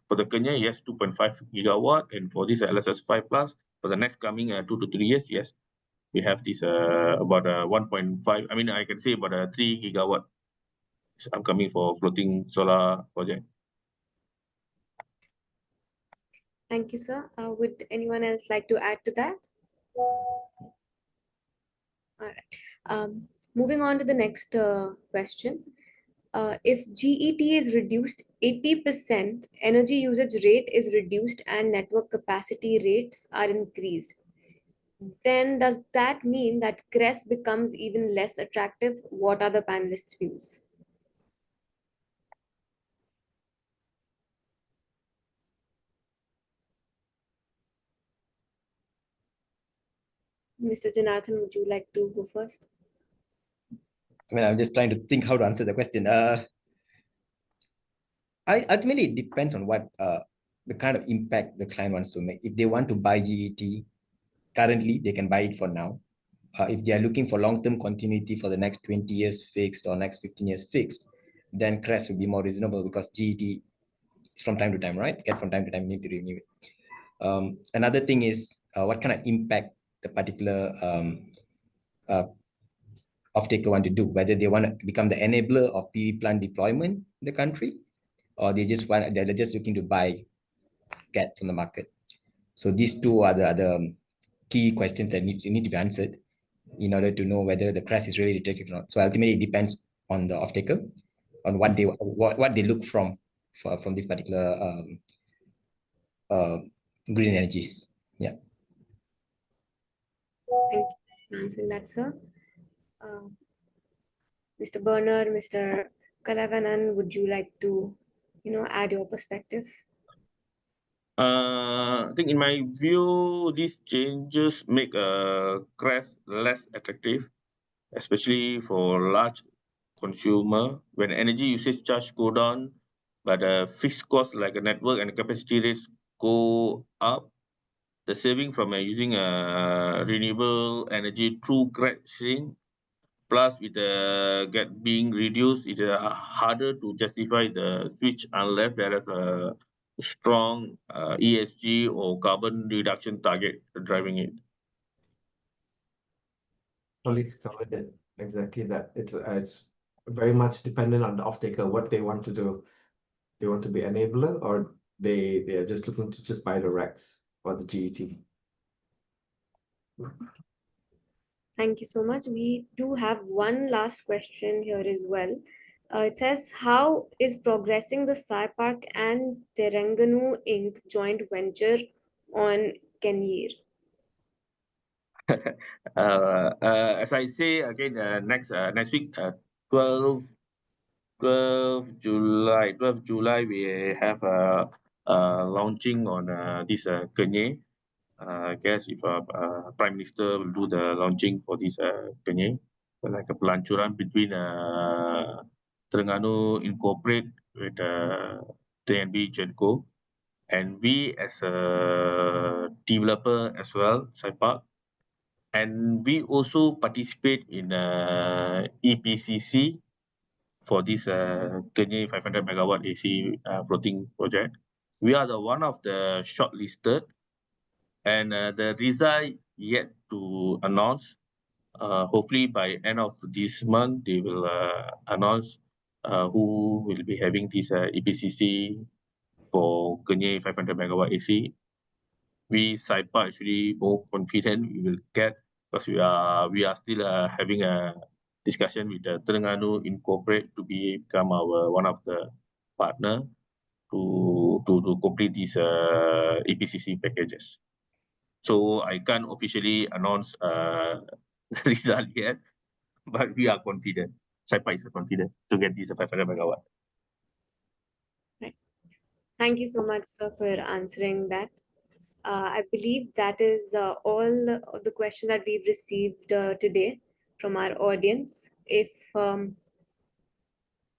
for the Kenya, yes, 2.5 gigawatt, and for this LSS 5 plus for the next coming 2 to 3 years, yes, we have this about 1.5. I mean, I can say about 3 gigawatt. I'm coming for floating solar project. Thank you, sir. Would anyone else like to add to that? All right. Moving on to the next question. If GET is reduced 80%, energy usage rate is reduced and network capacity rates are increased, then does that mean that CRES becomes even less attractive? What are the panelists' views? Mr. Janarthan, would you like to go first? I mean, I'm just trying to think how to answer the question. Ultimately, it depends on what the kind of impact the client wants to make. If they want to buy GET, currently they can buy it for now. If they are looking for long-term continuity for the next 20 years fixed or next 15 years fixed, then CRES would be more reasonable because GET is from time to time, right? Get from time to time, need to renew it. Another thing is what kind of impact the particular off-taker want to do, whether they want to become the enabler of PV plant deployment in the country, or they're just looking to get from the market. So these two are the key questions that need to be answered in order to know whether the CREST is really attractive or not. So ultimately, it depends on the off-taker, on what they look from this particular green energies. Yeah. Thank you for answering that, sir. Mr. Bernard, Mr. Kalavanan, would you like to, add your perspective? I think in my view, these changes make CREST less attractive, especially for large consumer. When energy usage charge go down, but fixed costs like a network and capacity rates go up, the saving from using renewable energy through CREST shrink, plus with the get being reduced, it's harder to justify the switch unless there is a strong ESG or carbon reduction target driving it. Colleagues covered it exactly that. It's very much dependent on the off-taker, what they want to do. They want to be enabler, or they are just looking to just buy the racks or the GET. Thank you so much. We do have one last question here as well. It says, how is progressing the SciPark and Terengganu Inc. joint venture on Kenyir? As I say again, next week, 12 July, we have a launching on this Kenyir. I guess if Prime Minister will do the launching for this Kenyir, like a pelancuran between Terengganu Incorporate with TNB Genco, and we as a developer as well, SciPark, and we also participate in EPCC for this Kenyir 500 megawatt AC floating project. We are the one of the shortlisted, and the result yet to announce. Hopefully by end of this month, they will announce who will be having this EPCC for Kenyir 500 megawatt AC. We SciPark actually more confident we will get, because we are still having a discussion with the Terengganu Incorporate to become our one of the partner to complete these EPCC packages. So I can't officially announce the result yet, but we are confident. SciPark is confident to get this 500 megawatt. Right. Thank you so much, sir, for answering that. I believe that is all of the questions that we've received today from our audience. If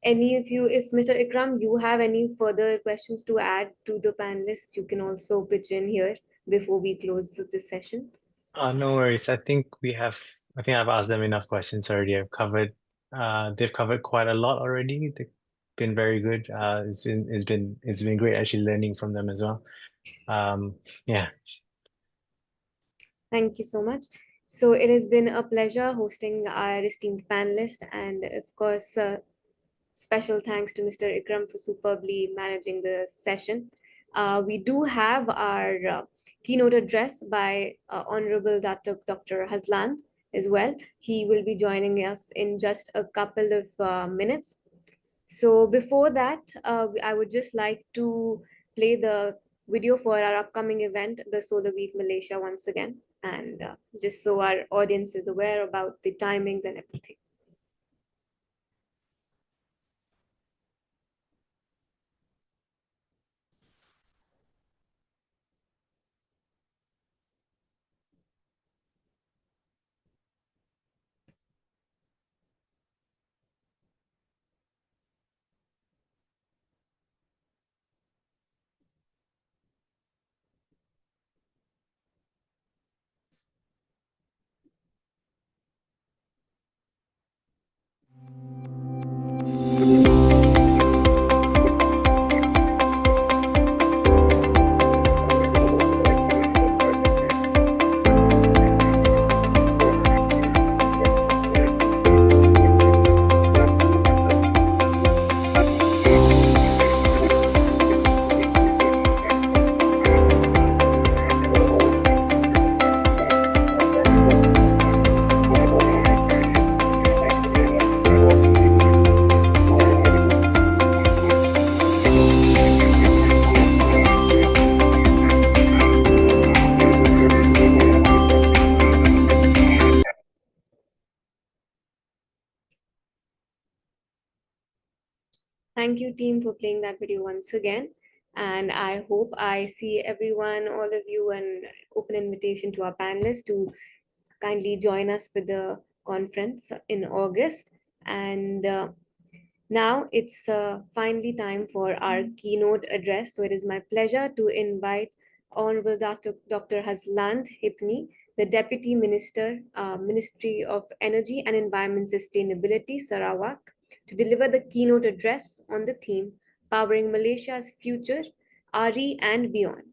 any of you, if Mr. Ikram, you have any further questions to add to the panelists, you can also pitch in here before we close this session. No worries. I think I've asked them enough questions already. They've covered quite a lot already. They've been very good. It's been great actually learning from them as well. Yeah. Thank you so much. So it has been a pleasure hosting our esteemed panelists, and of course, special thanks to Mr. Ikram for superbly managing the session. We do have our keynote address by Honorable Dr. Hazlan as well. He will be joining us in just a couple of minutes. So before that, I would just like to play the video for our upcoming event, the Solar Week Malaysia, once again, and just so our audience is aware about the timings and everything. Thank you, team, for playing that video once again. And I hope I see everyone, all of you, an open invitation to our panelists to kindly join us for the conference in August. And now it's finally time for our keynote address. So it is my pleasure to invite Honorable Dr. Haslant Hipni, the Deputy Minister, Ministry of Energy and Environment Sustainability, Sarawak, to deliver the keynote address on the theme Powering Malaysia's Future, RE and Beyond.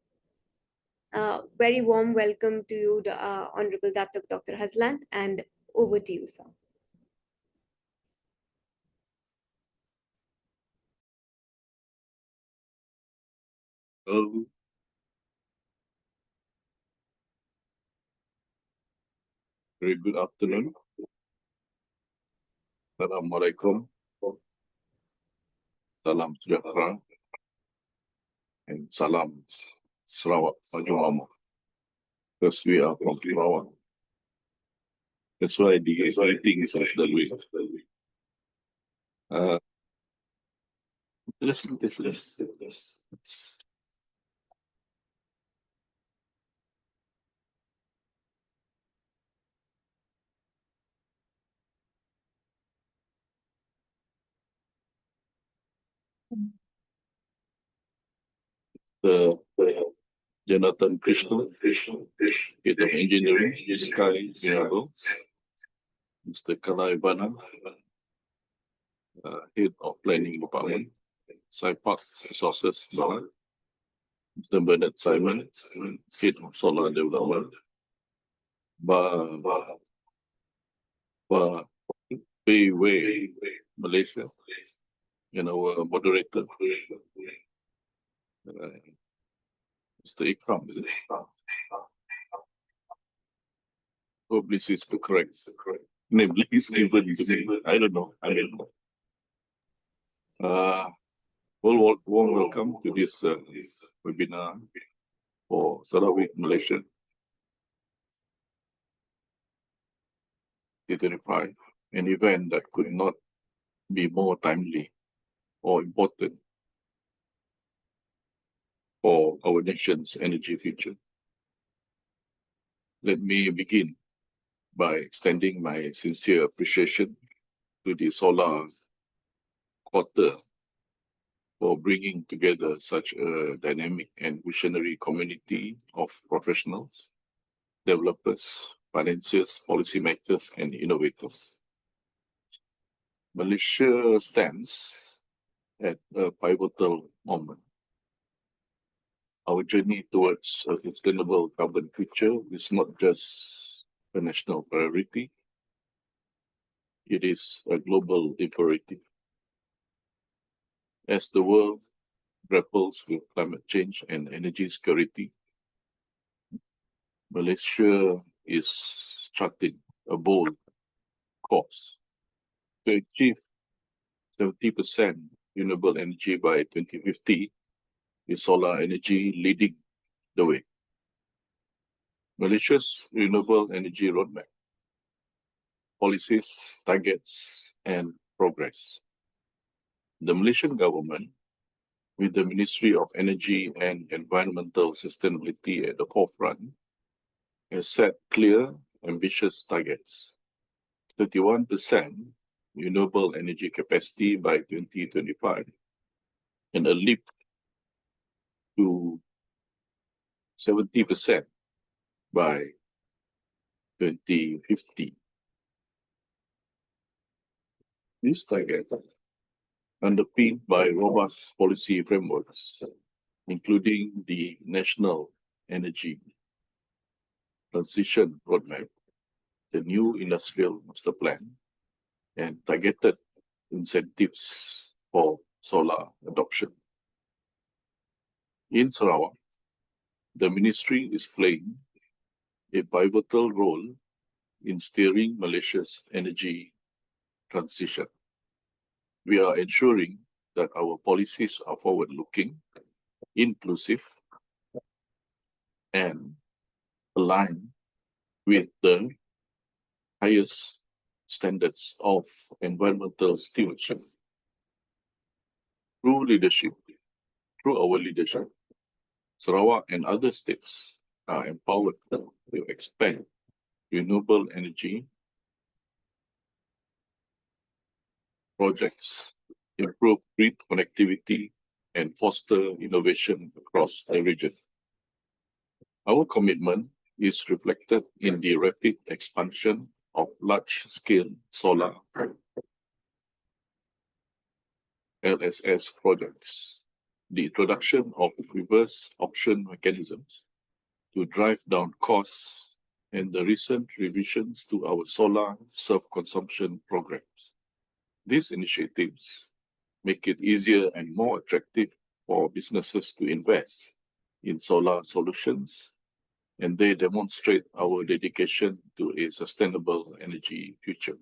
Very warm welcome to you, Honorable Dr. Haslant, and over to you, sir. Very good afternoon. Assalamualaikum. Salam sejahtera. And salam Sarawak Maju. Because we are from Sarawak. That's why the exciting is that way. Let's the Jonathan Krishna, Head of Engineering, Sky Mineral, Mr. Kalai Bana, Head of Planning Department, Saipak Resources, Mr. Bernard Simon, Head of Solar Development, Bayway, Malaysia, and our moderator, Mr. Ikram. Probably this is the correct name. Please given to me. I don't know. Warm welcome to this webinar for Solar Week Malaysia 2025, an event that could not be more timely or important for our nation's energy future. Let me begin by extending my sincere appreciation to the Solar Quarter for bringing together such a dynamic and visionary community of professionals, developers, financiers, policymakers, and innovators. Malaysia stands at a pivotal moment. Our journey towards a sustainable carbon future is not just a national priority, it is a global imperative. As the world grapples with climate change and energy security, Malaysia is charting a bold course to achieve 70% renewable energy by 2050, with solar energy leading the way. Malaysia's renewable energy roadmap, policies, targets, and progress. The Malaysian government, with the Ministry of Energy and Environmental Sustainability at the forefront, has set clear, ambitious targets. 31% renewable energy capacity by 2025, and a leap to 70% by 2050. This target, underpinned by robust policy frameworks, including the National Energy Transition Roadmap, the new Industrial Master Plan, and targeted incentives for solar adoption. In Sarawak, the ministry is playing a pivotal role in steering Malaysia's energy transition. We are ensuring that our policies are forward-looking, inclusive, and aligned with the highest standards of environmental stewardship. Through our leadership, Sarawak and other states are empowered to expand renewable energy projects, improve grid connectivity, and foster innovation across the region. Our commitment is reflected in the rapid expansion of large-scale solar LSS projects, the introduction of reverse auction mechanisms to drive down costs, and the recent revisions to our solar self-consumption programs. These initiatives make it easier and more attractive for businesses to invest in solar solutions, and they demonstrate our dedication to a sustainable energy future.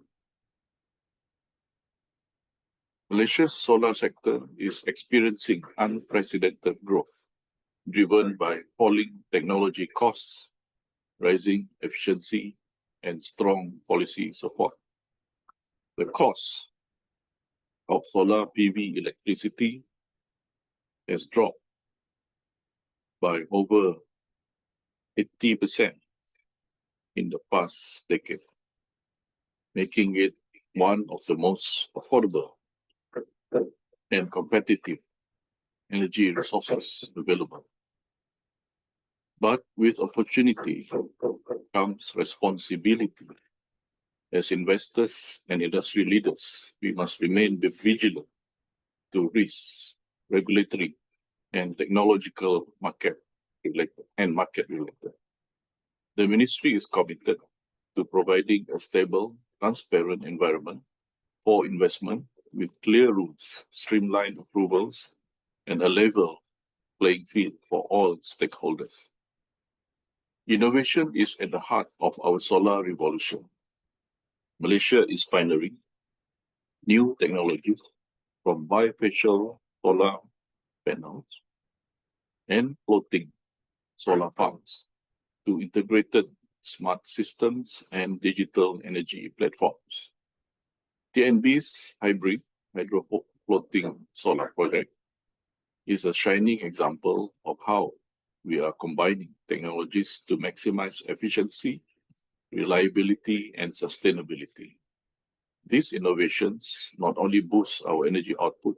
Malaysia's solar sector is experiencing unprecedented growth, driven by falling technology costs, rising efficiency, and strong policy support. The cost of solar PV electricity has dropped by over 80% in the past decade, making it one of the most affordable and competitive energy resources available. But with opportunity comes responsibility. As investors and industry leaders, we must remain vigilant to risks, regulatory and technological market related. The ministry is committed to providing a stable, transparent environment for investment with clear rules, streamlined approvals, and a level playing field for all stakeholders. Innovation is at the heart of our solar revolution. Malaysia is pioneering new technologies from bifacial solar panels and floating solar farms to integrated smart systems and digital energy platforms. TNB's hybrid hydro-floating solar project is a shining example of how we are combining technologies to maximize efficiency, reliability, and sustainability. These innovations not only boost our energy output,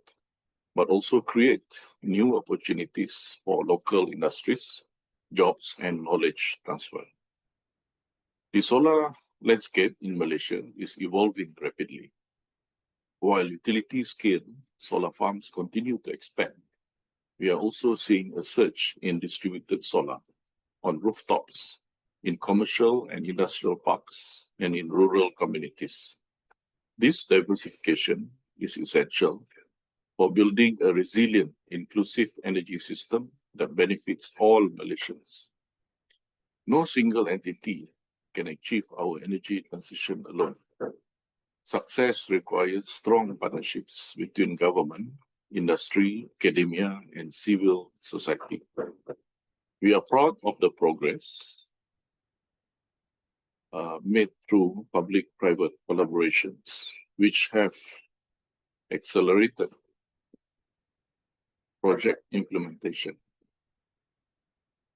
but also create new opportunities for local industries, jobs, and knowledge transfer. The solar landscape in Malaysia is evolving rapidly. While utility-scale solar farms continue to expand, we are also seeing a surge in distributed solar on rooftops, in commercial and industrial parks, and in rural communities. This diversification is essential for building a resilient, inclusive energy system that benefits all Malaysians. No single entity can achieve our energy transition alone. Success requires strong partnerships between government, industry, academia, and civil society. We are proud of the progress made through public-private collaborations, which have accelerated project implementation,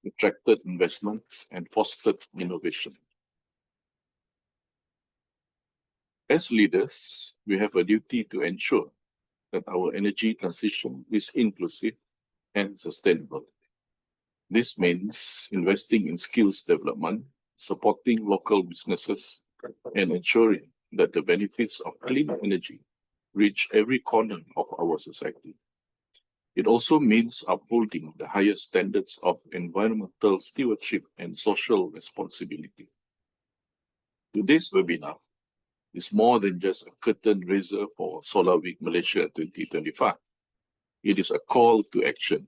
attracted investments, and fostered innovation. As leaders, we have a duty to ensure that our energy transition is inclusive and sustainable. This means investing in skills development, supporting local businesses, and ensuring that the benefits of clean energy reach every corner of our society. It also means upholding the highest standards of environmental stewardship and social responsibility. Today's webinar is more than just a curtain raiser for Solar Week Malaysia 2025. It is a call to action.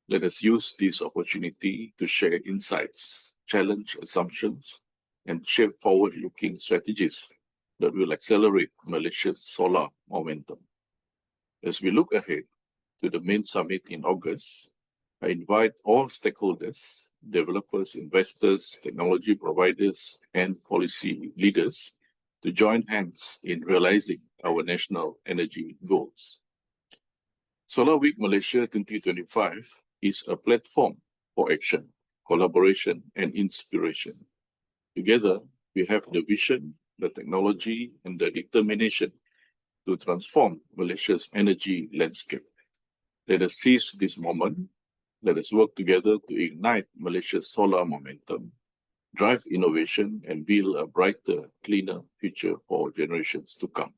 Let us use this opportunity to share insights, challenge assumptions, and shape forward-looking strategies that will accelerate Malaysia's solar momentum. As we look ahead to the main summit in August, I invite all stakeholders, developers, investors, technology providers, and policy leaders to join hands in realizing our national energy goals. Solar Week Malaysia 2025 is a platform for action, collaboration, and inspiration. Together, we have the vision, the technology, and the determination to transform Malaysia's energy landscape. Let us seize this moment. Let us work together to ignite Malaysia's solar momentum, drive innovation, and build a brighter, cleaner future for generations to come.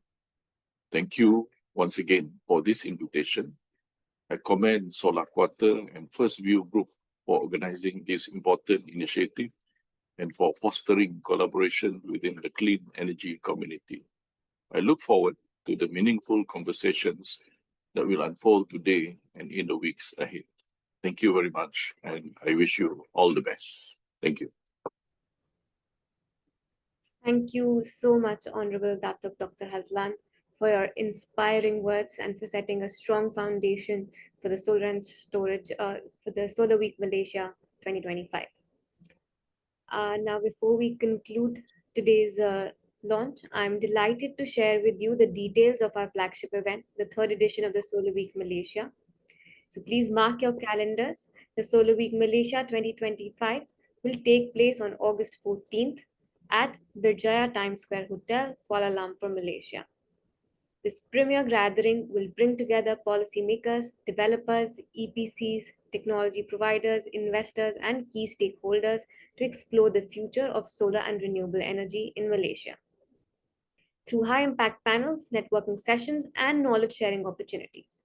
Thank you once again for this invitation. I commend Solar Quarter and First View Group for organizing this important initiative and for fostering collaboration within the clean energy community. I look forward to the meaningful conversations that will unfold today and in the weeks ahead. Thank you very much, and I wish you all the best. Thank you. Thank you so much, Honorable Datuk Dr. Hazlan, for your inspiring words and for setting a strong foundation for the solar and storage for the Solar Week Malaysia 2025. Now, before we conclude today's launch, I'm delighted to share with you the details of our flagship event, the third edition of the Solar Week Malaysia. So please mark your calendars. The Solar Week Malaysia 2025 will take place on August 14th at Berjaya Times Square Hotel, Kuala Lumpur, Malaysia. This premier gathering will bring together policymakers, developers, EPCs, technology providers, investors, and key stakeholders to explore the future of solar and renewable energy in Malaysia. Through high-impact panels, networking sessions, and knowledge-sharing opportunities.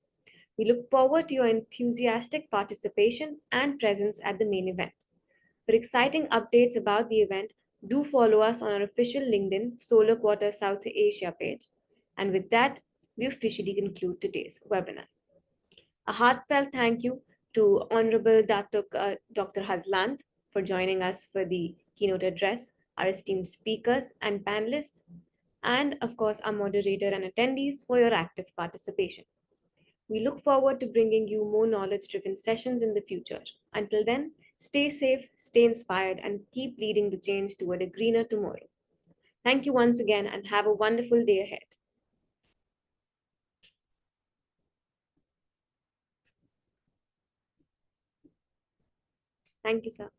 We look forward to your enthusiastic participation and presence at the main event. For exciting updates about the event, do follow us on our official LinkedIn Solar Quarter South Asia page. And with that, we officially conclude today's webinar. A heartfelt thank you to Honorable Datuk Dr. Hazlan for joining us for the keynote address, our esteemed speakers and panelists, and of course, our moderator and attendees for your active participation. We look forward to bringing you more knowledge-driven sessions in the future. Until then, stay safe, stay inspired, and keep leading the change toward a greener tomorrow. Thank you once again, and have a wonderful day ahead. Thank you, sir.